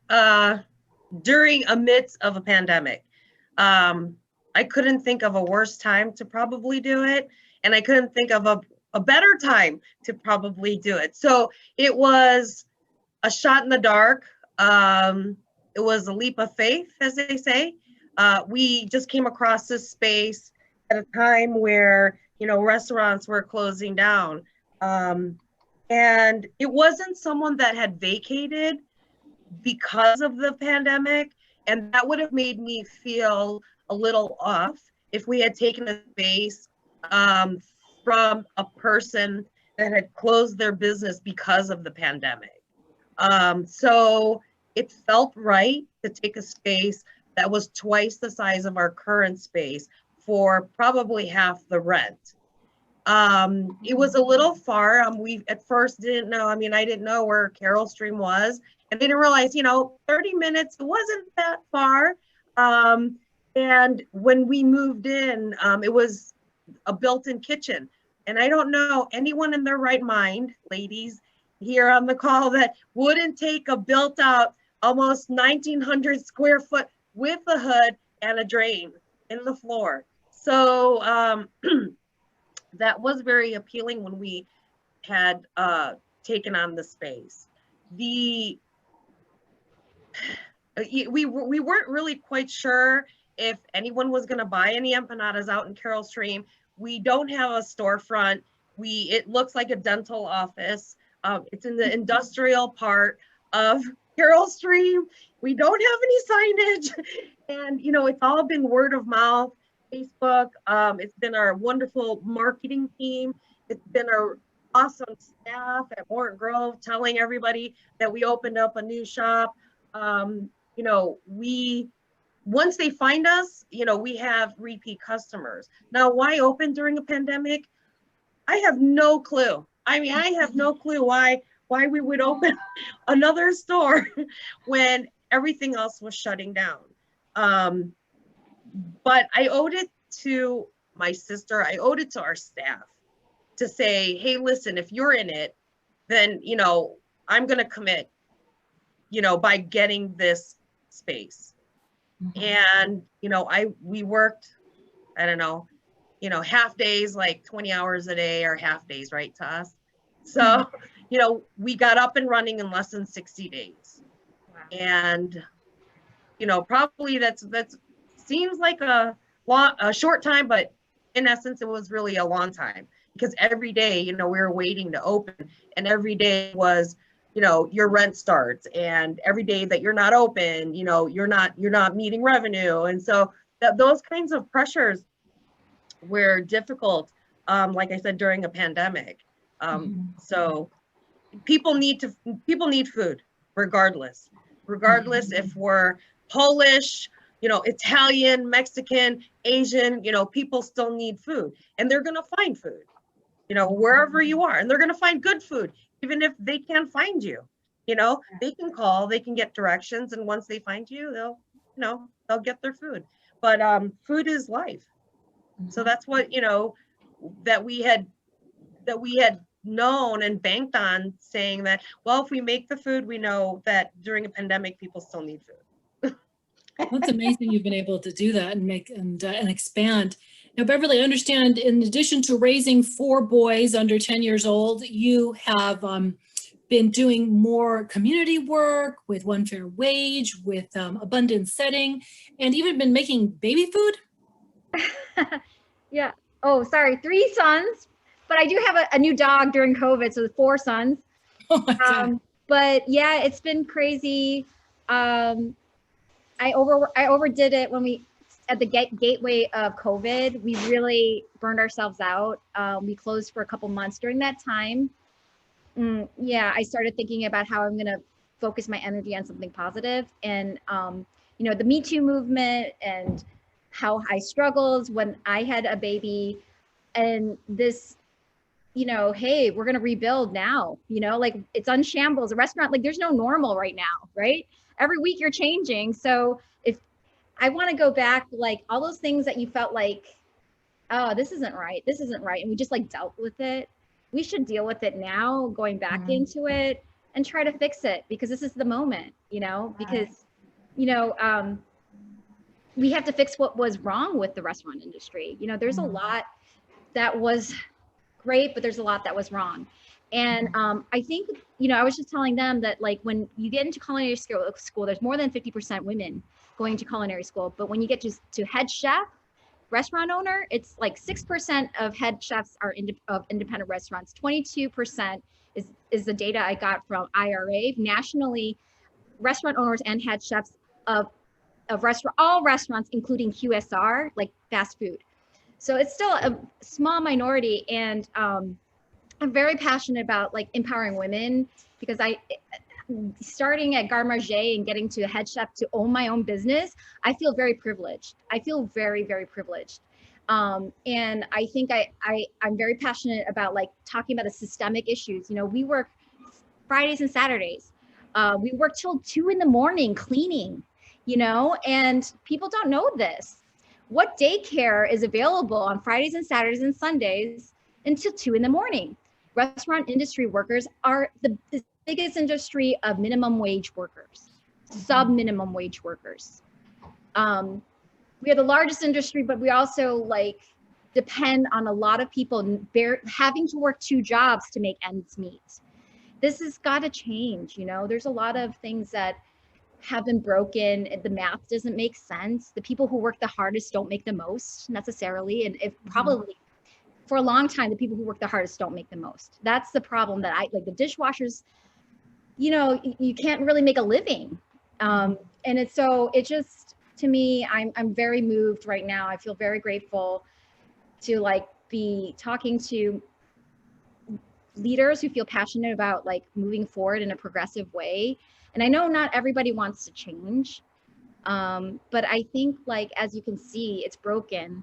during amidst of a pandemic. I couldn't think of a worse time to probably do it. And I couldn't think of a better time to probably do it. So it was a shot in the dark. It was a leap of faith, as they say. We just came across this space at a time where, you know, restaurants were closing down. And it wasn't someone that had vacated because of the pandemic, and that would have made me feel a little off if we had taken a space from a person that had closed their business because of the pandemic. So it felt right to take a space that was twice the size of our current space for probably half the rent. It was a little far. We at first didn't know, I mean, I didn't know where Carroll Stream was. And didn't realize, you know, 30 minutes, it wasn't that far. And when we moved in, it was a built-in kitchen. And I don't know anyone in their right mind, ladies, here on the call that wouldn't take a built-out, almost 1,900 square foot with a hood and a drain in the floor. So that was very appealing when we had taken on the space. We weren't really quite sure if anyone was going to buy any empanadas out in Carroll Stream, we don't have a storefront. It looks like a dental office. It's in the industrial part of Carroll Stream. We don't have any signage. And, you know, it's all been word of mouth, Facebook. It's been our wonderful marketing team. It's been our awesome staff at Warren Grove telling everybody that we opened up a new shop. You know, once they find us, you know, we have repeat customers. Now, why open during a pandemic? I have no clue. I mean, I have no clue why we would open another store when everything else was shutting down. But I owed it to my sister. I owed it to our staff to say, hey, listen, if you're in it, then, you know, I'm going to commit, you know, by getting this space. And, you know, we worked, I don't know, you know, half days, like 20 hours a day, or half days, right, to us. So, you know, we got up and running in less than 60 days. Wow. And, you know, probably that's seems like a short time, but in essence, it was really a long time, because every day, you know, we were waiting to open, and every day was, you know, your rent starts, and every day that you're not open, you know, you're not meeting revenue. And so those kinds of pressures were difficult, like I said, during a pandemic. So people need food regardless if we're Polish, you know, Italian, Mexican, Asian, you know, people still need food, and they're going to find food, you know, wherever you are, and they're going to find good food, even if they can't find you, you know, they can call, they can get directions. And once they find you, they'll get their food. But food is life. So that's what, you know, that we had known and banked on, saying that, well, if we make the food, we know that during a pandemic, people still need food. That's amazing you've been able to do that and make and expand. Now, Beverly, I understand in addition to raising 4 boys under 10 years old, you have been doing more community work with One Fair Wage, with Abundant Setting, and even been making baby food. Yeah. Oh, sorry. 3 sons, but I do have a new dog during COVID, so 4 sons. Oh my God. But yeah, it's been crazy. I overdid it when we, at the gateway of COVID, we really burned ourselves out. We closed for a couple months during that time. Yeah, I started thinking about how I'm going to focus my energy on something positive. And, you know, the Me Too movement, and how I struggled when I had a baby, and this, you know, hey, we're going to rebuild now, you know, like it's on shambles. A restaurant, like there's no normal right now, right? Every week you're changing. So if I want to go back, like all those things that you felt like, oh, this isn't right, and we just like dealt with it. We should deal with it now, going back into it and try to fix it, because this is the moment, you know, because, you know, we have to fix what was wrong with the restaurant industry. You know, there's a lot that was great, but there's a lot that was wrong. And I think, you know, I was just telling them that, like, when you get into culinary school, there's more than 50% women going to culinary school. But when you get to head chef, restaurant owner, it's like 6% of head chefs are of independent restaurants. 22% is the data I got from IRA. Nationally, restaurant owners and head chefs of all restaurants, including QSR, like fast food. So it's still a small minority. And I'm very passionate about like empowering women, because starting at Garde Manger and getting to a head chef to own my own business, I feel very privileged. I feel very, very privileged. And I think I'm very passionate about like talking about the systemic issues. You know, we work Fridays and Saturdays. We work till 2 a.m. cleaning, you know, and people don't know this. What daycare is available on Fridays and Saturdays and Sundays until 2 a.m? Restaurant industry workers are the biggest industry of minimum wage workers, sub-minimum wage workers. We are the largest industry, but we also like depend on a lot of people having to work 2 jobs to make ends meet. This has got to change. You know, there's a lot of things that have been broken. The math doesn't make sense. The people who work the hardest don't make the most necessarily. And if probably for a long time, the people who work the hardest don't make the most. That's the problem that I like. The dishwashers, you know, you can't really make a living. And it's so, it just, to me, I'm very moved right now. I feel very grateful to like be talking to leaders who feel passionate about like moving forward in a progressive way. And I know not everybody wants to change, but I think like, as you can see, it's broken.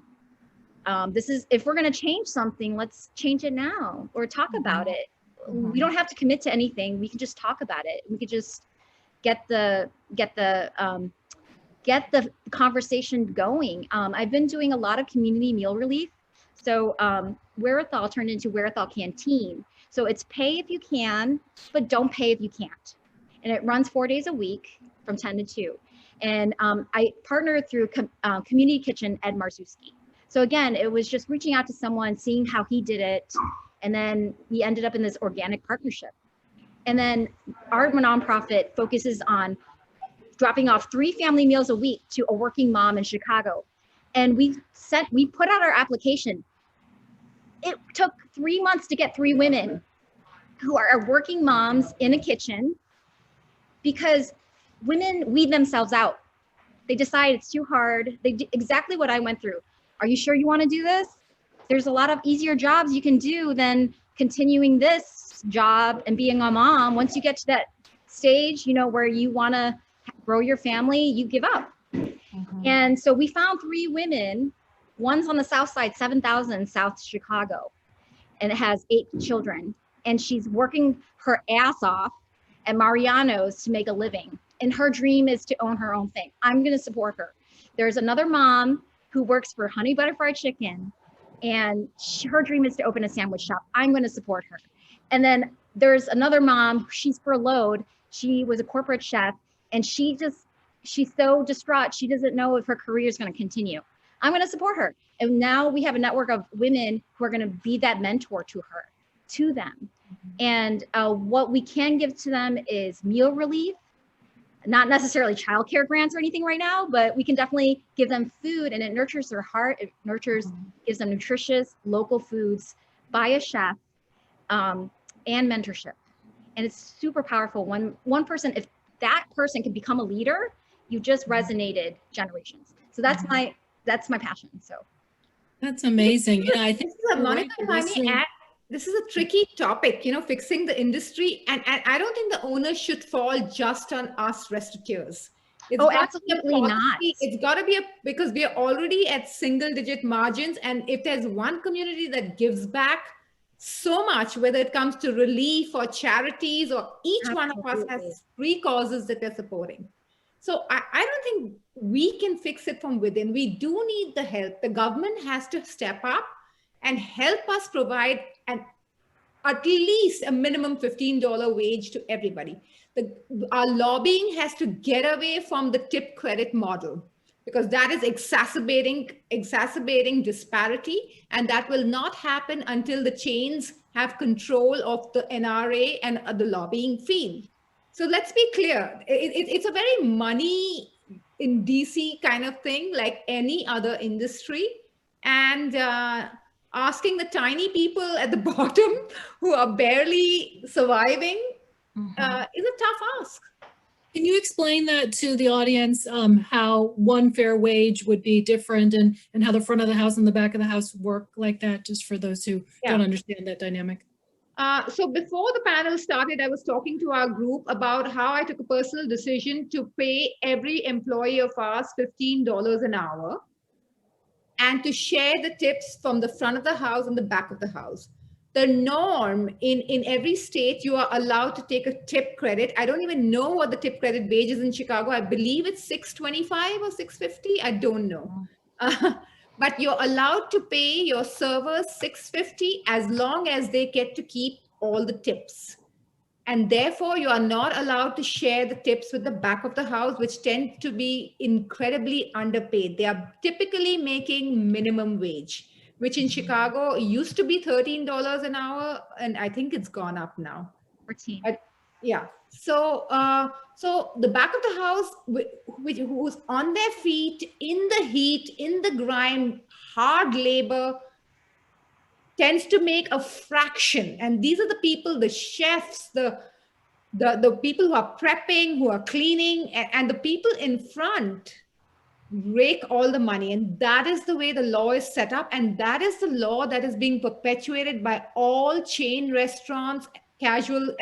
This is, if we're going to change something, let's change it now or talk about it. We don't have to commit to anything. We can just talk about it. We could just get the conversation going. I've been doing a lot of community meal relief. So Wherewithall turned into Wherewithall Canteen. So it's pay if you can, but don't pay if you can't. And it runs 4 days a week from 10 to 2. And I partnered through Community Kitchen Ed Marzuski. So again, it was just reaching out to someone, seeing how he did it. And then we ended up in this organic partnership. And then our nonprofit focuses on dropping off 3 family meals a week to a working mom in Chicago. And we put out our application. It took 3 months to get 3 women who are working moms in a kitchen, because women weed themselves out. They decide it's too hard. They do exactly what I went through. Are you sure you want to do this? There's a lot of easier jobs you can do than continuing this job and being a mom. Once you get to that stage, you know, where you want to grow your family, you give up. And so we found 3 women. One's on the south side, 7,000 South Chicago, and it has 8 children. And she's working her ass off at Mariano's to make a living. And her dream is to own her own thing. I'm going to support her. There's another mom who works for Honey Butter Fried Chicken, and her dream is to open a sandwich shop. I'm going to support her. And then there's another mom, she's furloughed. She was a corporate chef, and she's so distraught. She doesn't know if her career is going to continue. I'm going to support her. And now we have a network of women who are going to be that mentor to them. And what we can give to them is meal relief, not necessarily childcare grants or anything right now, but we can definitely give them food, and it nurtures their heart. It gives them nutritious local foods by a chef, and mentorship. And it's super powerful. One person, if that person can become a leader, you just resonated generations. So that's my passion. So that's amazing. Yeah, I think Monica, if I may add, this is a tricky topic, you know, fixing the industry. And I don't think the onus should fall just on us restaurateurs. Absolutely not. It's got to be because we are already at single-digit margins. And if there's one community that gives back so much, whether it comes to relief or charities, or each one of us has 3 causes that we're supporting. So I don't think we can fix it from within. We do need the help. The government has to step up and help us provide at least a minimum $15 wage to everybody. Our lobbying has to get away from the tip credit model, because that is exacerbating disparity, and that will not happen until the chains have control of the NRA and the lobbying field. So let's be clear, it's a very money in DC kind of thing, like any other industry. And asking the tiny people at the bottom who are barely surviving is a tough ask. Can you explain that to the audience, how one fair wage would be different, and how the front of the house and the back of the house work like that, just for those who don't understand that dynamic? So before the panel started, I was talking to our group about how I took a personal decision to pay every employee of ours $15 an hour, and to share the tips from the front of the house and the back of the house. The norm in every state, you are allowed to take a tip credit. I don't even know what the tip credit wage is in Chicago. I believe it's $6.25 or $6.50. I don't know. But you're allowed to pay your servers $6.50 as long as they get to keep all the tips. And therefore, you are not allowed to share the tips with the back of the house, which tend to be incredibly underpaid. They are typically making minimum wage, which in Chicago used to be $13 an hour, and I think it's gone up now. 14. Yeah. So So the back of the house, who's on their feet, in the heat, in the grime, hard labor, tends to make a fraction. And these are the people, the chefs, the people who are prepping, who are cleaning, and the people in front rake all the money. And that is the way the law is set up. And that is the law that is being perpetuated by all chain restaurants, casual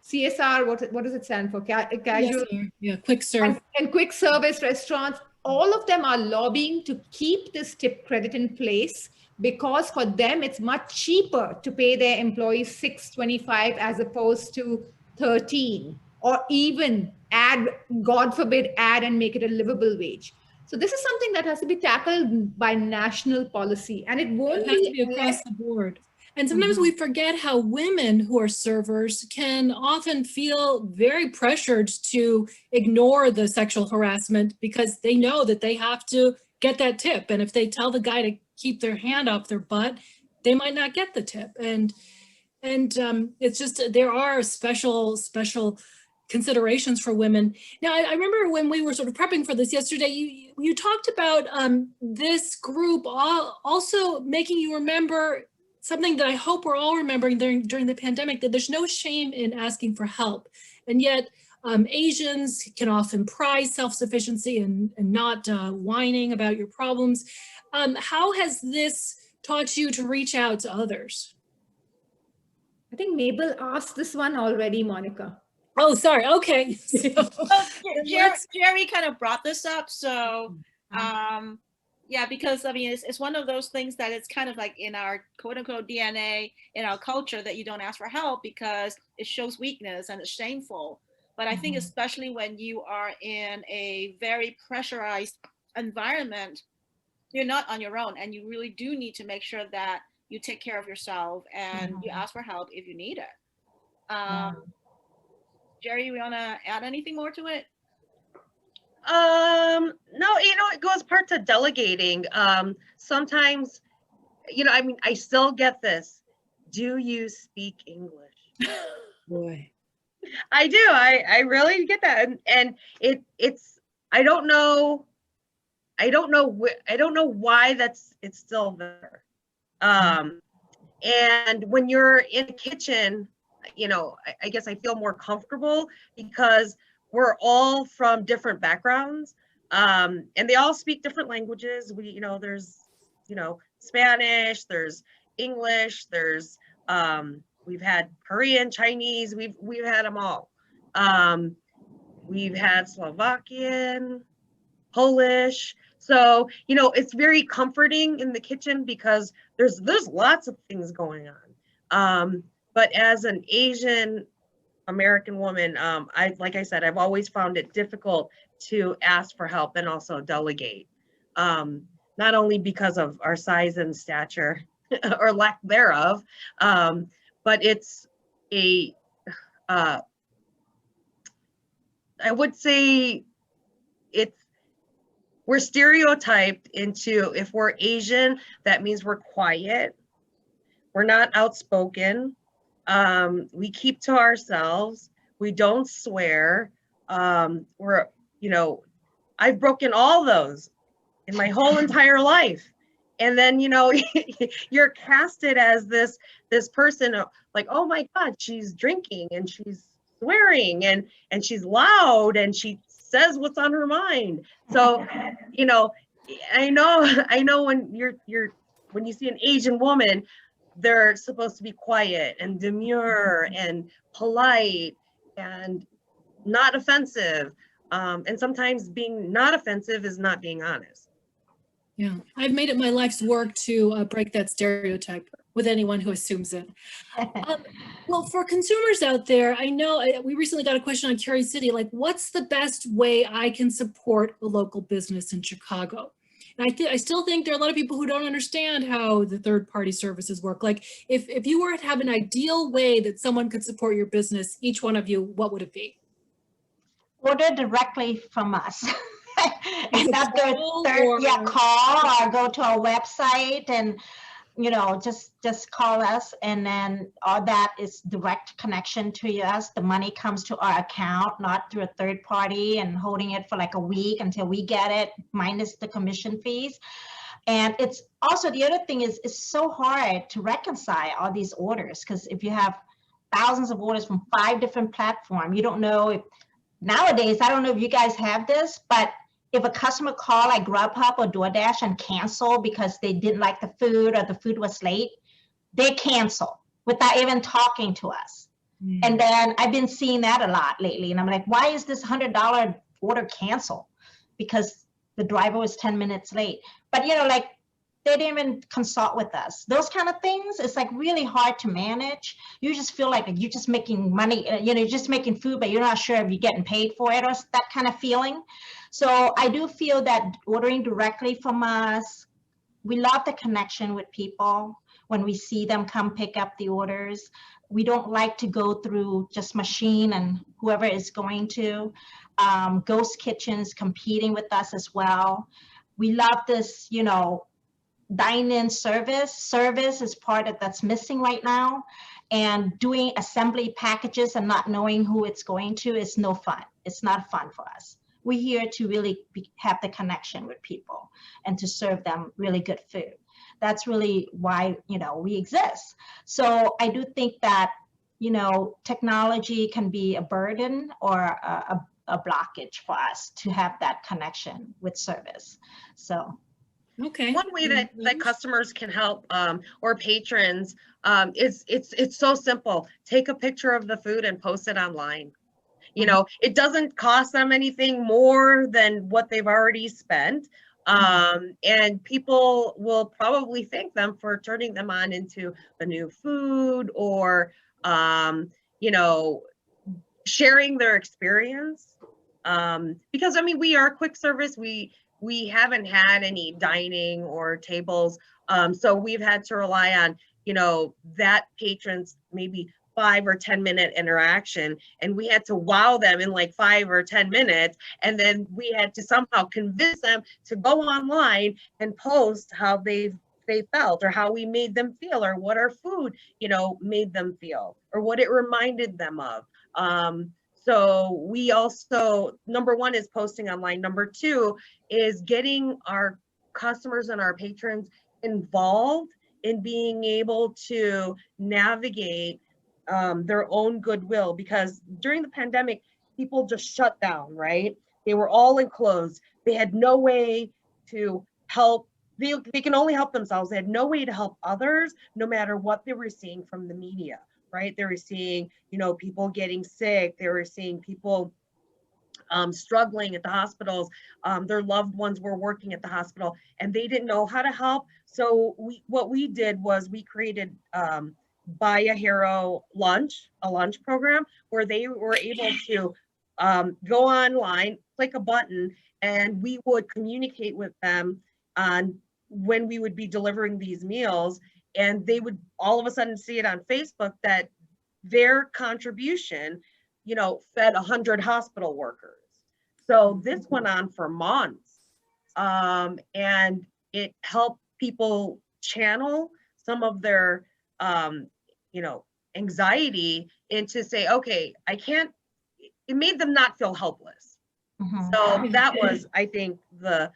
CSR, what does it stand for? Casual. Yeah, quick serve. And quick service restaurants. All of them are lobbying to keep this tip credit in place, because for them, it's much cheaper to pay their employees $6.25 as opposed to $13, or even add, God forbid, add and make it a livable wage. So this is something that has to be tackled by national policy, and it won't It has to be across the board. And sometimes we forget how women who are servers can often feel very pressured to ignore the sexual harassment because they know that they have to get that tip. And if they tell the guy to keep their hand off their butt, they might not get the tip. And it's just, there are special considerations for women. Now, I remember when we were sort of prepping for this yesterday, you talked about this group also making you remember something that I hope we're all remembering during the pandemic, that there's no shame in asking for help. And yet Asians can often prize self-sufficiency and not whining about your problems. How has this taught you to reach out to others? I think Mabel asked this one already, Monica. Oh, sorry. Okay. Geri kind of brought this up. So, yeah, because I mean, it's one of those things that it's kind of like in our quote unquote DNA, in our culture, that you don't ask for help because it shows weakness and it's shameful. But I think especially when you are in a very pressurized environment, you're not on your own, and you really do need to make sure that you take care of yourself and you ask for help if you need it. Geri, you want to add anything more to it? No, it goes part to delegating. Sometimes, I mean, I still get this. Do you speak English? Boy. I do. I really get that. And it's, I don't know why it's still there. And when you're in the kitchen, I guess I feel more comfortable because we're all from different backgrounds, and they all speak different languages. There's, Spanish, there's English, there's, we've had Korean, Chinese, we've had them all. We've had Slovakian, Polish. So, it's very comforting in the kitchen because there's lots of things going on. But as an Asian American woman, like I said, I've always found it difficult to ask for help and also delegate. Not only because of our size and stature or lack thereof, but it's I would say we're stereotyped into, if we're Asian, that means we're quiet. We're not outspoken. We keep to ourselves. We don't swear. I've broken all those in my whole entire life. And then, you're casted as this person like, oh my God, she's drinking and she's swearing and she's loud and she says what's on her mind. So, I know when when you see an Asian woman, they're supposed to be quiet and demure and polite and not offensive. And sometimes being not offensive is not being honest. Yeah, I've made it my life's work to break that stereotype with anyone who assumes it. Well, for consumers out there, I know we recently got a question on Carrie City, like, what's the best way I can support a local business in Chicago? And I still think there are a lot of people who don't understand how the third-party services work. Like, if you were to have an ideal way that someone could support your business, each one of you, what would it be? Order directly from us. And not go call call or go to our website and just call us, and then all that is direct connection to us. The money comes to our account, not through a third party and holding it for like a week until we get it, minus the commission fees. And it's also, the other thing is, it's so hard to reconcile all these orders, because if you have thousands of orders from 5 different platforms, you don't know if, nowadays, I don't know if you guys have this, but if a customer call like Grubhub or DoorDash and cancel because they didn't like the food or the food was late, they cancel without even talking to us. And then I've been seeing that a lot lately. And I'm like, why is this $100 order cancel? Because the driver was 10 minutes late. But like, they didn't even consult with us. Those kind of things, it's like really hard to manage. You just feel like you're just making money, you're just making food, but you're not sure if you're getting paid for it, or that kind of feeling. So I do feel that ordering directly from us, we love the connection with people when we see them come pick up the orders. We don't like to go through just machine and whoever is going to. Ghost kitchens competing with us as well. We love this, dine-in service is part of that's missing right now. And doing assembly packages and not knowing who it's going to is no fun. It's not fun for us. We're here to really have the connection with people and to serve them really good food. That's really why, we exist. So I do think that, technology can be a burden or a blockage for us to have that connection with service. So. Okay. One way that customers can help or patrons is it's so simple. Take a picture of the food and post it online. It doesn't cost them anything more than what they've already spent. And people will probably thank them for turning them on into a new food or, sharing their experience. Because we are quick service. We haven't had any dining or tables. So we've had to rely on, that patron's maybe 5 or 10 minute interaction, and we had to wow them in like 5 or 10 minutes. And then we had to somehow convince them to go online and post how they felt, or how we made them feel, or what our food, made them feel, or what it reminded them of. So we also, number 1 is posting online. Number 2 is getting our customers and our patrons involved in being able to navigate their own goodwill, because during the pandemic, people just shut down, right? They were all enclosed. They had no way to help. They can only help themselves. They had no way to help others, no matter what they were seeing from the media, right? They were seeing, people getting sick. They were seeing people struggling at the hospitals. Their loved ones were working at the hospital, and they didn't know how to help. So what we did was we created Buy a Hero a lunch program, where they were able to go online, click a button, and we would communicate with them on when we would be delivering these meals. And they would all of a sudden see it on Facebook that their contribution, fed 100 hospital workers. So this went on for months, and it helped people channel some of their, anxiety into say, okay, it made them not feel helpless. So that was, I think, the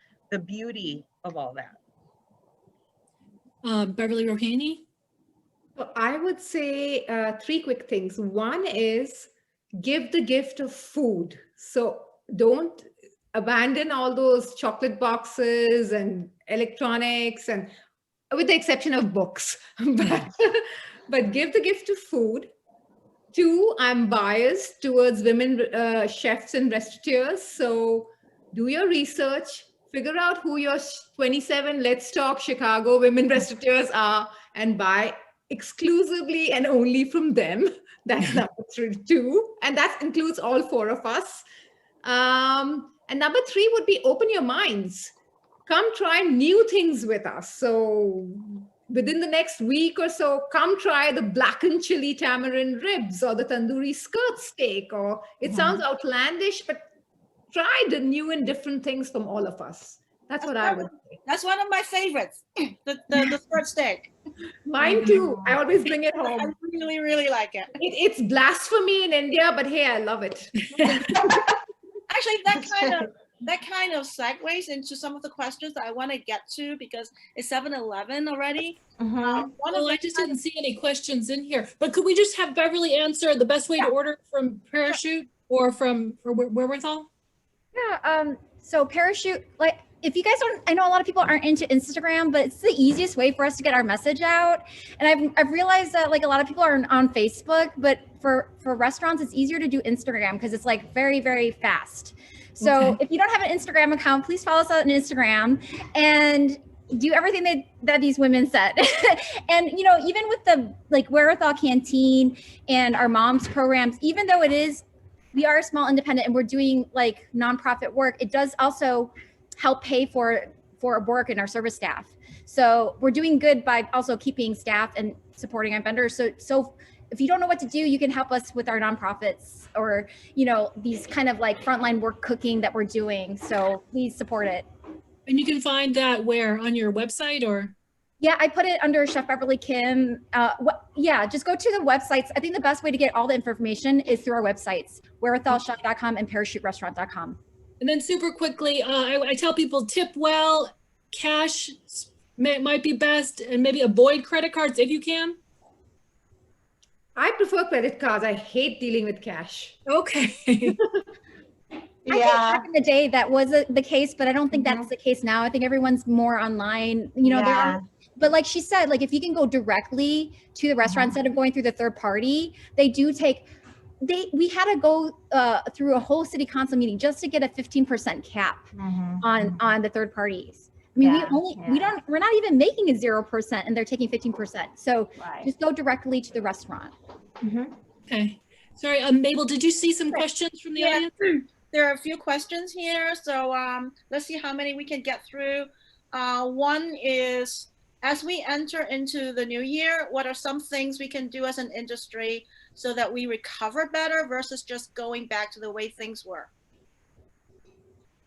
beauty of all that. Beverly, Rohini? So I would say 3 quick things. One is give the gift of food. So don't abandon all those chocolate boxes and electronics, and with the exception of books, but give the gift of food. 2, I'm biased towards women chefs and restaurateurs. So do your research, figure out who your 27 Let's Talk Chicago women restaurateurs are, and buy exclusively and only from them. That's number 2. And that includes all 4 of us. And number 3 would be open your minds. Come try new things with us. So within the next week or so, come try the blackened chili tamarind ribs or the tandoori skirt steak. Or it sounds outlandish, but try the new and different things from all of us. That's what I would say. That's one of my favorites. The skirt steak. Mine too. I always bring it I home. really, really like it. It's blasphemy in India, but hey, I love it. Actually, that kind of segues into some of the questions that I want to get to because it's 7-Eleven already. Mhm. Well, I just didn't see any questions in here, but could we just have Beverly answer the best way to order from Parachute or from Wherewithall? Yeah, so Parachute, like if you guys don't, I know a lot of people aren't into Instagram, but it's the easiest way for us to get our message out. And I've realized that like a lot of people are on Facebook, but for restaurants, it's easier to do Instagram because it's like very, very fast. So Okay. if you don't have an Instagram account, please follow us on Instagram and do everything that these women said. And, you know, even with the like Wherewithall Canteen and our moms programs, even though we are a small independent and we're doing like nonprofit work, it does also help pay for work and our service staff. So we're doing good by also keeping staff and supporting our vendors. So if you don't know what to do, you can help us with our nonprofits or, you know, these kind of like frontline work cooking that we're doing. So please support it. And you can find that where on your website or? Yeah, I put it under Chef Beverly Kim. Yeah, just go to the websites. I think the best way to get all the information is through our websites, wherewithallchef.com and parachuterestaurant.com. And then super quickly, I tell people tip well, cash might be best, and maybe avoid credit cards if you can. I prefer credit cards. I hate dealing with cash. Okay. I think back in the day that was the case, but I don't think Mhm. that's the case now. I think everyone's more online. You know, there Yeah. are, but like she said, like if you can go directly to the restaurant instead of going through the third party, they do take. We had to go through a whole city council meeting just to get a 15% cap Mhm. on the third parties. I mean, we're not even making a 0% and they're taking 15%. So Right. just go directly to the restaurant. Mhm. Okay. Sorry, Mabel, did you see some questions from the Yeah. audience? There are a few questions here, so let's see how many we can get through. One is, as we enter into the new year, what are some things we can do as an industry so that we recover better versus just going back to the way things were?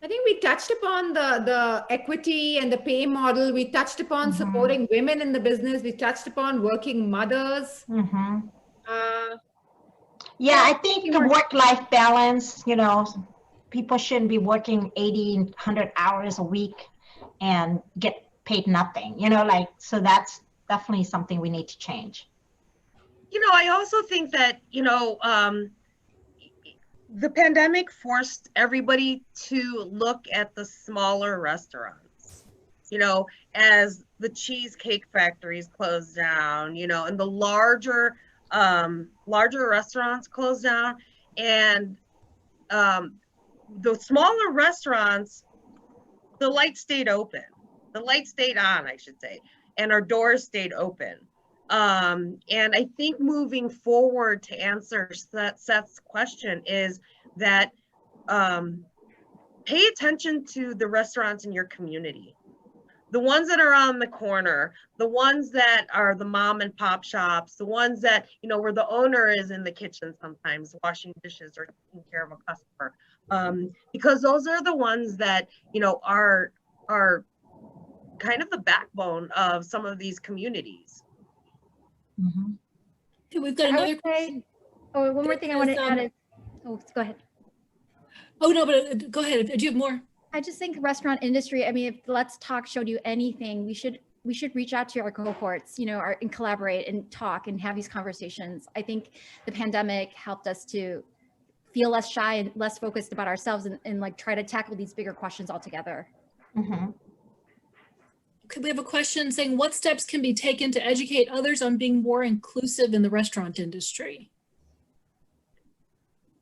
I think we touched upon the equity and the pay model. We touched upon supporting women in the business. We touched upon working mothers. Mhm. Uh, Yeah, I think the work-life balance, you know, people shouldn't be working 80, 100 hours a week and get paid nothing, you know, like, so that's definitely something we need to change. You know, I also think that, you know, the pandemic forced everybody to look at the smaller restaurants, you know, as the Cheesecake Factories closed down, you know, and the larger restaurants closed down, and the smaller restaurants, the lights stayed open. The lights stayed on, I should say, and our doors stayed open. And I think moving forward, to answer Seth's question, is that pay attention to the restaurants in your community. The ones that are on the corner, the ones that are the mom and pop shops, the ones that, you know, where the owner is in the kitchen sometimes washing dishes or taking care of a customer. Because those are the ones that, you know, are kind of the backbone of some of these communities. Mhm. Okay, we've got another question. Oh, one more thing I want to add is, go ahead. Oh, no, but go ahead. Do you have more? I just think restaurant industry, I mean, if Let's Talk showed you anything, we should reach out to our cohorts, you know, and collaborate and talk and have these conversations. I think the pandemic helped us to feel less shy and less focused about ourselves and like try to tackle these bigger questions all together. Mhm. Okay, we have a question saying, what steps can be taken to educate others on being more inclusive in the restaurant industry?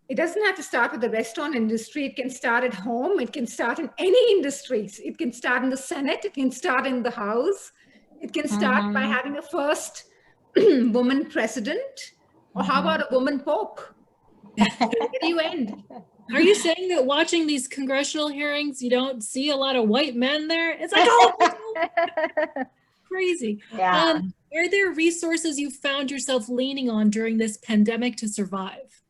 it doesn't have to start with the restaurant industry. It can start at home. It can start in any industries. It can start in the Senate. It can start in the House. It can start by having a first woman president. Or how about a woman pope? Where do you end? Are you saying that watching these congressional hearings, you don't see a lot of white men there? It's like, oh, crazy. Yeah. Are there resources you found yourself leaning on during this pandemic to survive?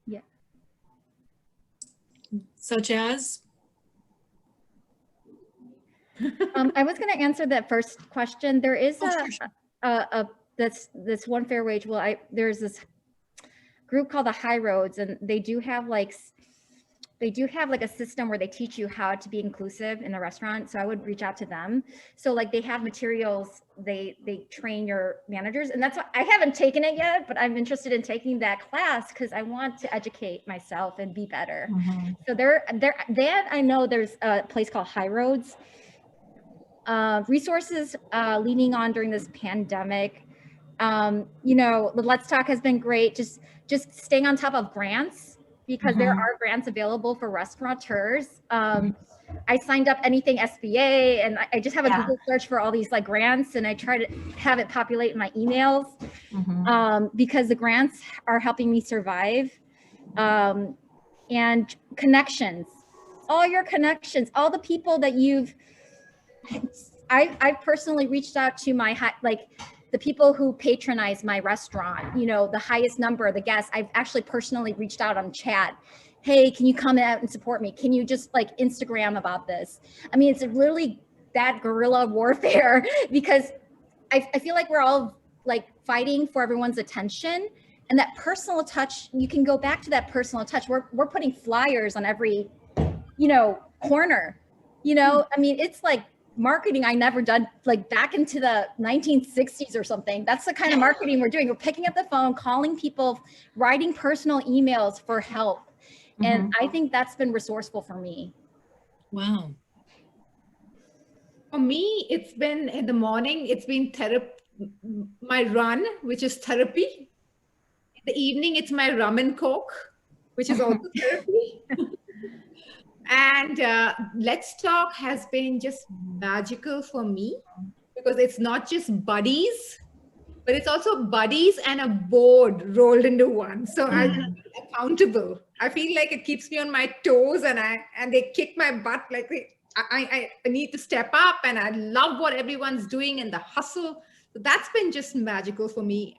Yeah. Such as? I was going to answer that first question. There is Oh, sure. this one fair wage. Well, there's this group called the High Roads, and they do have like a system where they teach you how to be inclusive in the restaurant. So I would reach out to them. So like they have materials, they train your managers, and that's what I haven't taken it yet, but I'm interested in taking that class because I want to educate myself and be better. Mm-hmm. So then I know there's a place called High Roads. Resources leaning on during this pandemic. You know, the Let's Talk has been great. Just staying on top of grants, because there are grants available for restaurateurs. I signed up anything SBA, and I just have a Google search for all these like grants, and I try to have it populate in my emails because the grants are helping me survive. And connections, all your connections, all the people that I've personally reached out to the people who patronize my restaurant, you know, the highest number of the guests. I've actually personally reached out on chat. Hey, can you come out and support me? Can you just like Instagram about this? I mean, it's really that guerrilla warfare because I feel like we're all like fighting for everyone's attention, and that personal touch, you can go back to that personal touch. We're putting flyers on every, you know, corner, you know, I mean, it's like marketing I never done, like back into the 1960s or something. That's the kind of marketing we're doing. We're picking up the phone, calling people, writing personal emails for help. And I think that's been resourceful for me. Wow. For me, it's been in the morning, it's been my run, which is therapy. In the evening, it's my rum and coke, which is also therapy. And Let's Talk has been just magical for me because it's not just buddies, but it's also buddies and a board rolled into one. So I feel accountable. I feel like it keeps me on my toes, and they kick my butt. Like I need to step up, and I love what everyone's doing and the hustle. So that's been just magical for me.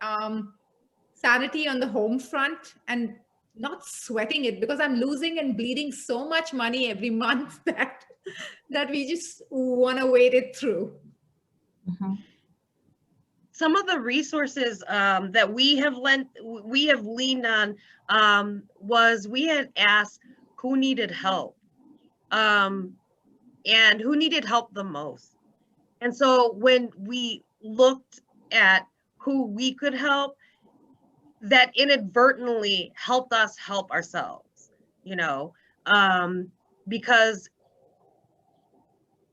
Sanity on the home front and not sweating it, because I'm losing and bleeding so much money every month that we just want to wait it through. Some of the resources that we have leaned on was we had asked who needed help and who needed help the most. And so when we looked at who we could help, that inadvertently helped us help ourselves, you know, because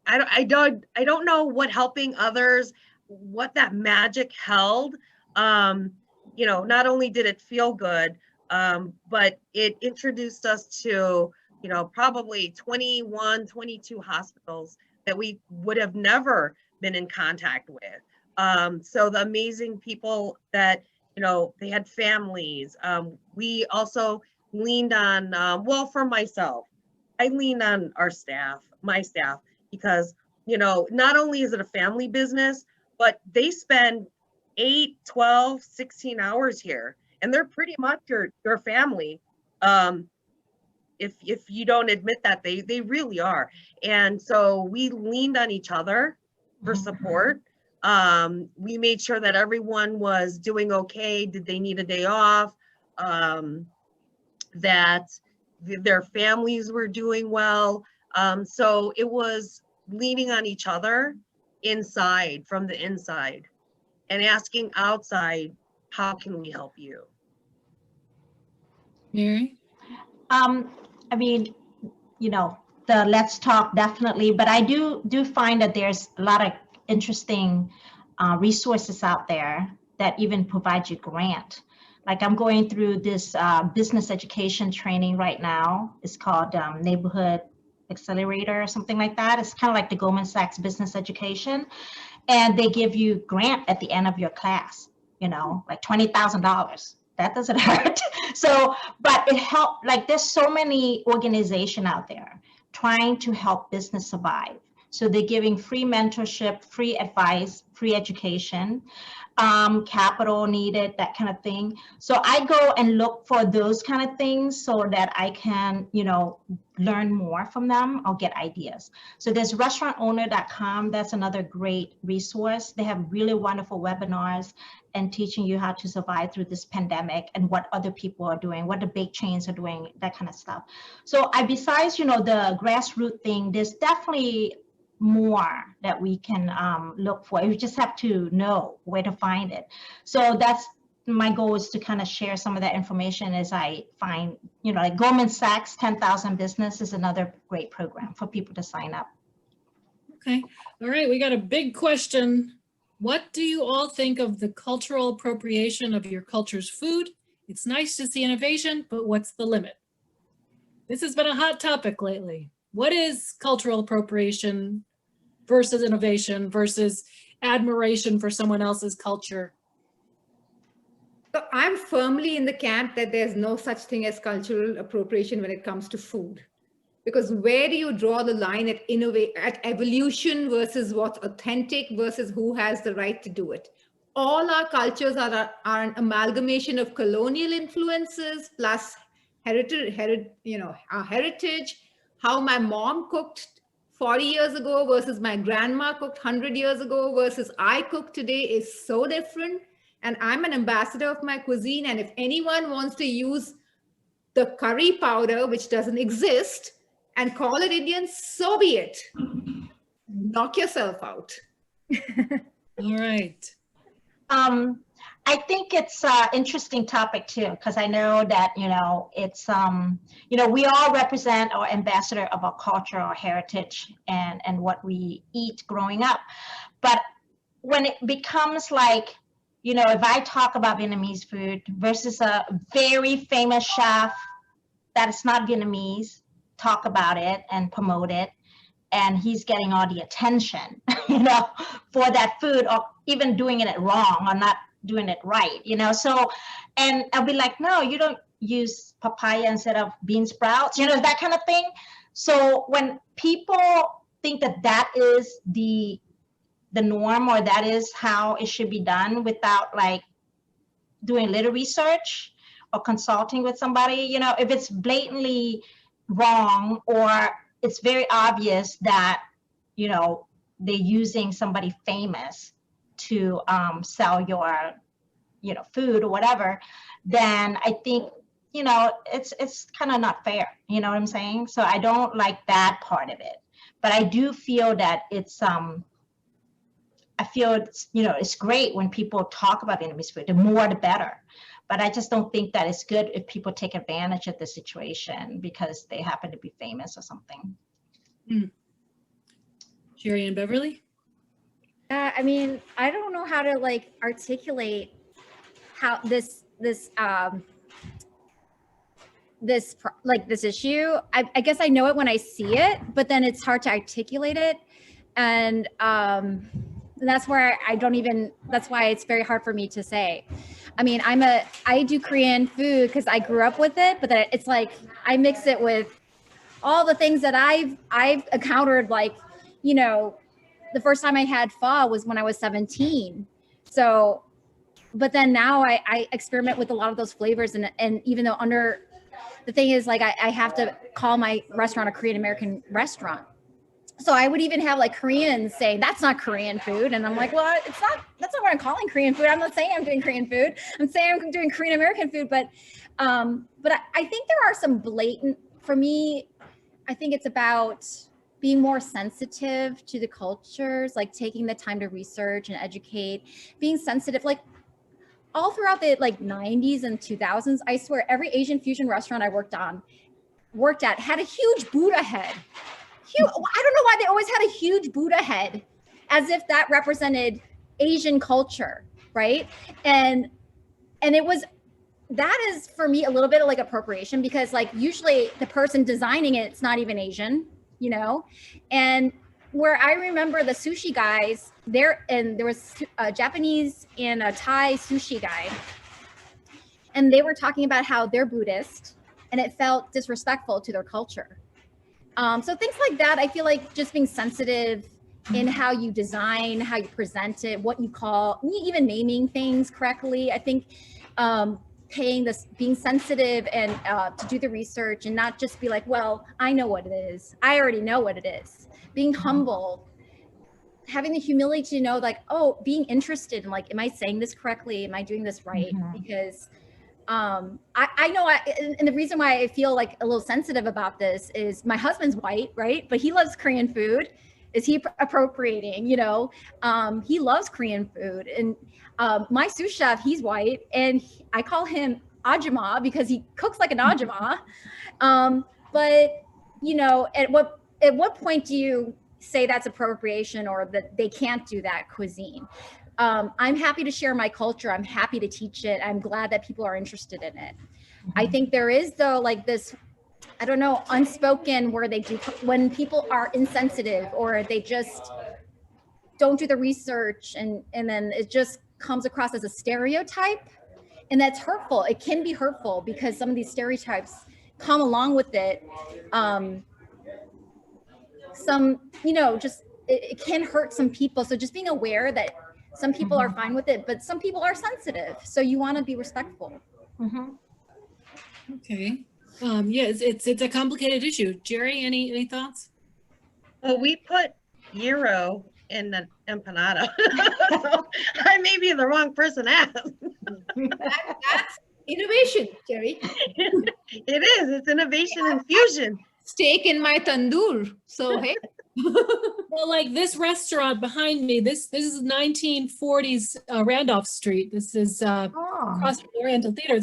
I don't know what helping others, what that magic held. You know, not only did it feel good, but it introduced us to, you know, probably 21, 22 hospitals that we would have never been in contact with. So the amazing people that, you know, they had families. We also leaned on, well, for myself, I leaned on my staff, because, you know, not only is it a family business, but they spend 8, 12, 16 hours here, and they're pretty much your family. If you don't admit that, they really are. And so we leaned on each other for support. We made sure that everyone was doing okay. Did they need a day off? That their families were doing well. So it was leaning on each other from the inside, and asking outside, how can we help you? Geri? I mean, you know, the Let's Talk definitely, but I do find that there's a lot of interesting resources out there that even provide you grant. Like I'm going through this business education training right now. It's called Neighborhood Accelerator or something like that. It's kind of like the Goldman Sachs business education. And they give you grant at the end of your class, you know, like $20,000. That doesn't hurt. So, but it helped, like there's so many organizations out there trying to help business survive. So they're giving free mentorship, free advice, free education, capital needed, that kind of thing. So I go and look for those kind of things so that I can, you know, learn more from them or get ideas. So there's restaurantowner.com. That's another great resource. They have really wonderful webinars and teaching you how to survive through this pandemic and what other people are doing, what the big chains are doing, that kind of stuff. So besides, you know, the grassroots thing, there's definitely more that we can look for. You just have to know where to find it. So that's my goal, is to kind of share some of that information as I find, you know, like Goldman Sachs 10,000 Business is another great program for people to sign up. Okay. All right. We got a big question. What do you all think of the cultural appropriation of your culture's food? It's nice to see innovation, but what's the limit? This has been a hot topic lately. What is cultural appropriation versus innovation versus admiration for someone else's culture? So I'm firmly in the camp that there's no such thing as cultural appropriation when it comes to food. Because where do you draw the line at at evolution versus what's authentic versus who has the right to do it? All our cultures are an amalgamation of colonial influences plus our heritage, how my mom cooked 40 years ago versus my grandma cooked 100 years ago versus I cook today is so different. And I'm an ambassador of my cuisine. And if anyone wants to use the curry powder, which doesn't exist, and call it Indian, so be it. Knock yourself out. All right. I think it's an interesting topic too, because I know that, you know, it's, you know, we all represent or ambassador of our culture, our heritage, and what we eat growing up. But when it becomes like, you know, if I talk about Vietnamese food versus a very famous chef that is not Vietnamese, talk about it and promote it, and he's getting all the attention, you know, for that food, or even doing it wrong or not doing it right, you know. So, and I'll be like, no, you don't use papaya instead of bean sprouts, you know, that kind of thing. So when people think that that is the norm, or that is how it should be done without like doing a little research or consulting with somebody, you know, if it's blatantly wrong or it's very obvious that, you know, they're using somebody famous to sell your, you know, food or whatever, then I think, you know, it's kind of not fair, you know what I'm saying? So I don't like that part of it, but I do feel that it's I feel it's, you know, it's great when people talk about Vietnamese food. The more, the better. But I just don't think that it's good if people take advantage of the situation because they happen to be famous or something. Geri and Beverly? I mean, I don't know how to like articulate how this issue. I guess I know it when I see it, but then it's hard to articulate it. And that's where that's why it's very hard for me to say. I mean, I do Korean food because I grew up with it, but then it's like, I mix it with all the things that I've encountered, like, you know, the first time I had pho was when I was 17. So, but then now I experiment with a lot of those flavors. And even though the thing is, like, I have to call my restaurant a Korean American restaurant. So I would even have like Koreans saying, that's not Korean food. And I'm like, well, that's not what I'm calling Korean food. I'm not saying I'm doing Korean food. I'm saying I'm doing Korean American food. But I think there are some blatant, for me, I think it's about being more sensitive to the cultures, like taking the time to research and educate, being sensitive, like all throughout the like 90s and 2000s, I swear every Asian fusion restaurant I worked at had a huge Buddha head. I don't know why they always had a huge Buddha head, as if that represented Asian culture, right? And that is for me a little bit of like appropriation, because like usually the person designing it's not even Asian, you know? And where I remember the sushi guys there, and there was a Japanese and a Thai sushi guy, and they were talking about how they're Buddhist and it felt disrespectful to their culture. So things like that, I feel like just being sensitive in how you design, how you present it, what you call, even naming things correctly. I think being sensitive and to do the research and not just be like, well, I know what it is. I already know what it is. Being humble, having the humility to know, like, oh, being interested in, like, am I saying this correctly? Am I doing this right? Because I know, and the reason why I feel like a little sensitive about this is my husband's white, right? But he loves Korean food. Is he appropriating, you know? He loves Korean food. And my sous chef, he's white, and I call him Ajima because he cooks like an Ajima. But, you know, at what point do you say that's appropriation or that they can't do that cuisine? I'm happy to share my culture. I'm happy to teach it. I'm glad that people are interested in it. I think there is, though, like this, I don't know, unspoken where they do, when people are insensitive or they just don't do the research, and then it just comes across as a stereotype, and that's hurtful. It can be hurtful because some of these stereotypes come along with it. Some, you know, just it can hurt some people. So just being aware that some people are fine with it, but some people are sensitive. So you want to be respectful. Okay. Yeah, it's a complicated issue. Geri, any thoughts? Well, we put gyro in the empanada. So I may be the wrong person to ask. That's innovation, Geri. It is. It's innovation and fusion. Steak in my tandoor. So, hey. Well, like this restaurant behind me, this is 1940s Randolph Street. This is across from the Oriental Theater.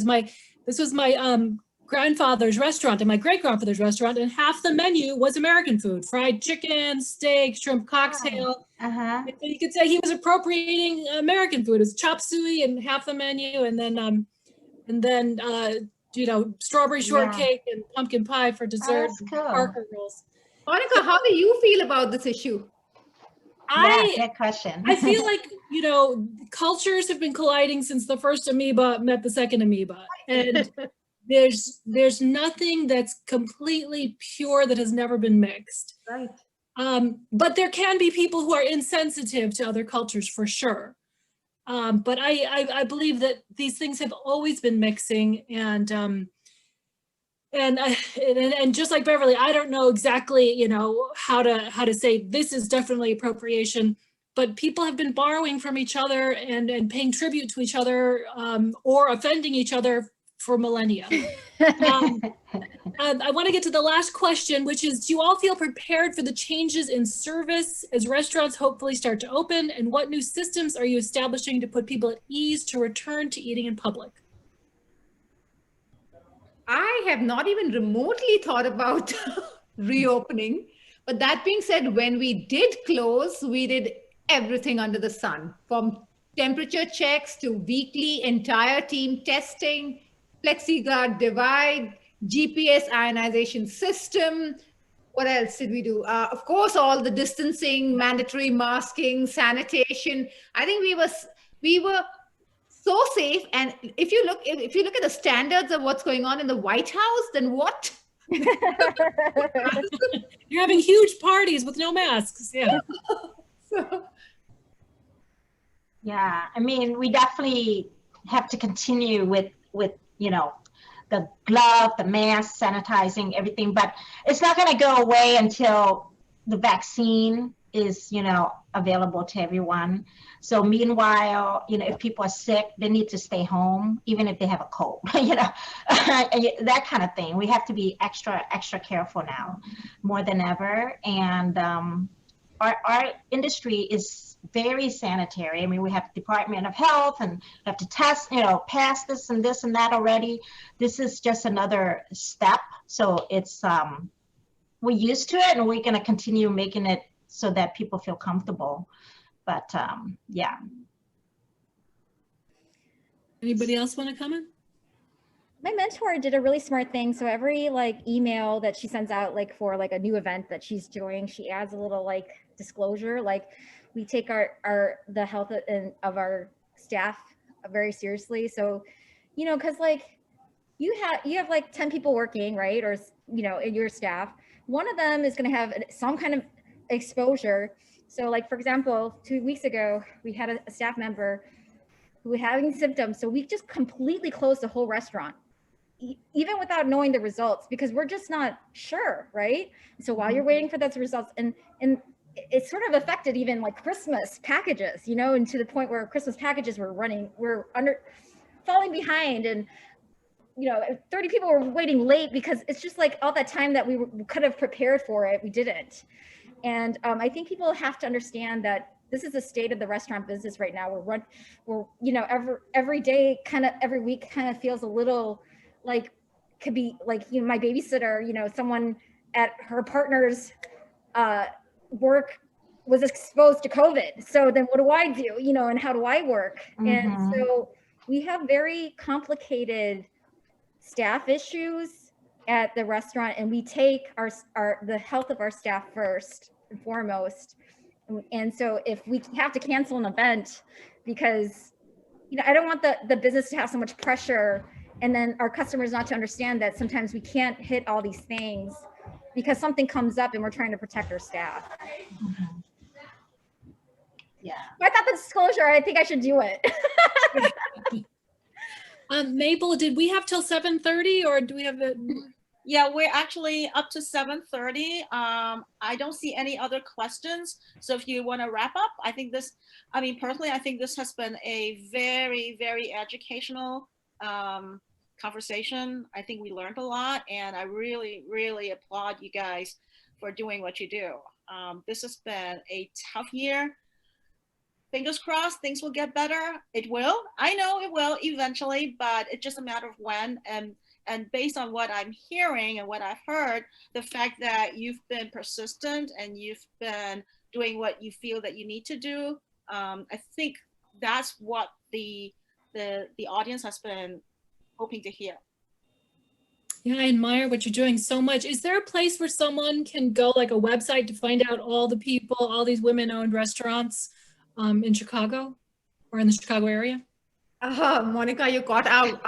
This was my grandfather's restaurant and my great-grandfather's restaurant, and half the menu was American food: fried chicken, steak, shrimp cocktail. And so you could say he was appropriating American food. It's chop suey and half the menu, and then you know, strawberry shortcake and pumpkin pie for dessert. That's cool. Parker rolls. Monica, how do you feel about this issue? Good question. I feel like, you know, cultures have been colliding since the first amoeba met the second amoeba. And there's nothing that's completely pure that has never been mixed. Right. But there can be people who are insensitive to other cultures for sure. But I believe that these things have always been mixing, and just like Beverly, I don't know exactly, you know, how to say this is definitely appropriation, but people have been borrowing from each other and paying tribute to each other, or offending each other for millennia. I want to get to the last question, which is, do you all feel prepared for the changes in service as restaurants hopefully start to open? And what new systems are you establishing to put people at ease to return to eating in public? I have not even remotely thought about reopening. But that being said, when we did close, we did everything under the sun, from temperature checks to weekly entire team testing, plexiglass divide, GPS ionization system. What else did we do? Of course, all the distancing, mandatory masking, sanitation. I think we were so safe. And if you look at the standards of what's going on in the White House, then what? You're having huge parties with no masks. Yeah. Yeah, I mean, we definitely have to continue with you know, the glove, the mask, sanitizing, everything, but it's not going to go away until the vaccine is, you know, available to everyone. So meanwhile, you know, if people are sick, they need to stay home, even if they have a cold, you know, that kind of thing. We have to be extra careful now, more than ever. And our industry is very sanitary. I mean, we have Department of Health and have to test, you know, pass this and that already. This is just another step. So it's, we're used to it, and we're going to continue making it so that people feel comfortable. But yeah. Anybody else want to comment? My mentor did a really smart thing. So every like email that she sends out, like for like a new event that she's doing, she adds a little like disclosure, like we take the health of our staff very seriously. So, you know, because like you have like 10 people working, right? Or, you know, in your staff. one of them is going to have some kind of exposure. So like, for example, 2 weeks ago, we had a staff member who was having symptoms. So we just completely closed the whole restaurant, even without knowing the results, because we're just not sure, right? So while you're waiting for those results, and it sort of affected even like Christmas packages, you know, and to the point where Christmas packages were falling behind, and 30 people were waiting late because it's just like all that time that we could have prepared for it, we didn't. And I think people have to understand that this is the state of the restaurant business right now. We're every day, kind of every week, kind of feels a little like, could be like, my babysitter, someone at her partner's work was exposed to COVID. So then what do I do, and how do I work? And so we have very complicated staff issues at the restaurant, and we take the health of our staff first and foremost. And so if we have to cancel an event because, I don't want the business to have so much pressure, and then our customers not to understand that sometimes we can't hit all these things because something comes up and we're trying to protect our staff. Yeah. I thought the disclosure, I think I should do it. Mabel, did we have till 7:30 or do we have it? Yeah, we're actually up to 7:30. I don't see any other questions. So if you want to wrap up, personally, I think this has been a very, very educational conversation. I think we learned a lot, and I really, really applaud you guys for doing what you do. This has been a tough year. Fingers crossed, things will get better. It will. I know it will eventually, but it's just a matter of when. And based on what I'm hearing and what I've heard, the fact that you've been persistent and you've been doing what you feel that you need to do, I think that's what the audience has been hoping to hear. Yeah, I admire what you're doing so much. Is there a place where someone can go, like a website, to find out all the people, all these women-owned restaurants in Chicago or in the Chicago area? Monica, you got out.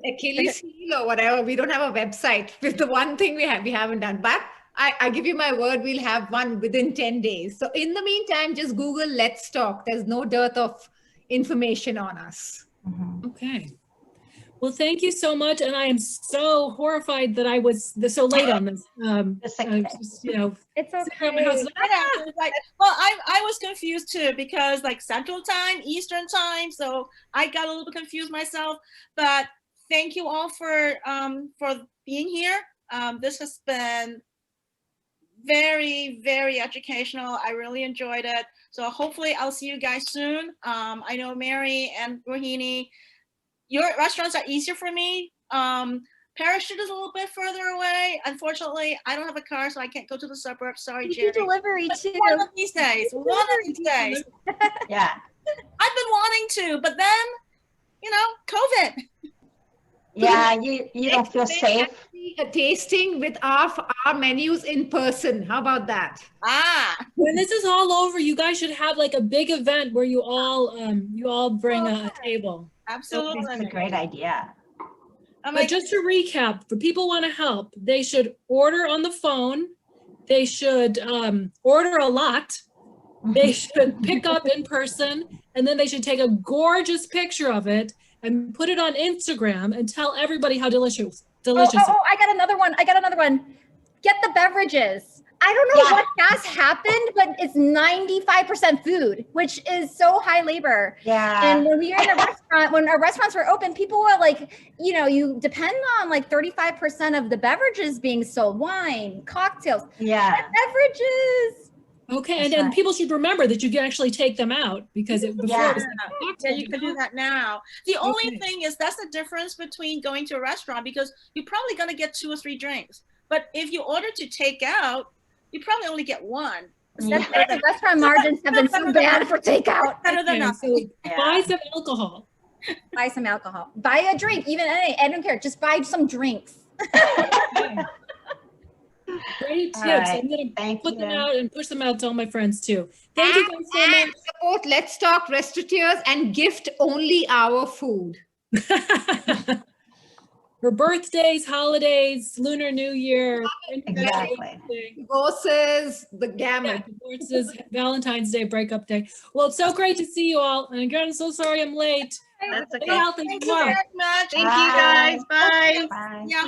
Achilles heel or whatever. We don't have a website. With the one thing we haven't done, but I give you my word, we'll have one within 10 days. So in the meantime, just Google Let's Talk. There's no dearth of information on us. Okay. Well, thank you so much. And I am so horrified that I was so late on this. It's okay. It's okay. I was confused too, because like Central Time, Eastern Time, so I got a little bit confused myself. But thank you all for being here. This has been very, very educational. I really enjoyed it. So hopefully I'll see you guys soon. I know Mary and Rohini, your restaurants are easier for me. Parachute is a little bit further away. Unfortunately, I don't have a car, so I can't go to the suburbs. Sorry, Geri. We do delivery too. One of these days. Yeah. I've been wanting to, but then, COVID. Yeah, you don't feel safe. A tasting with our menus in person. How about that? When this is all over, you guys should have like a big event where you all bring a table. Absolutely. That's a great idea. But just to recap, for people who want to help, they should order on the phone. They should order a lot. They should pick up in person, and then they should take a gorgeous picture of it and put it on Instagram and tell everybody how delicious. Oh, I got another one. Get the beverages. I don't know what has happened, but it's 95% food, which is so high labor. Yeah. And when we were in a restaurant, when our restaurants were open, people were like, you depend on like 35% of the beverages being sold, wine, cocktails, beverages. Okay, and then people should remember that you can actually take them out because it before it was you can do that now. The only thing is that's the difference between going to a restaurant, because you're probably going to get 2 or 3 drinks. But if you order to take out, you probably only get 1. The restaurant margins have been so bad for takeout. Better than nothing. So buy some alcohol. Buy some alcohol. Buy a drink. Even I don't care. Just buy some drinks. Great tips. Right. I'm going to put them you. out and push them out to all my friends too. Thank you guys so much. Support Let's Talk Restaurateurs and gift only our food. for birthdays, holidays, Lunar New Year. Exactly. Divorces, the gamut. Divorces, Valentine's Day, breakup day. Well, it's so great to see you all. And again, I'm so sorry I'm late. That's Stay okay. healthy. Thank you very much. Thank you guys. Bye. Bye. Yeah.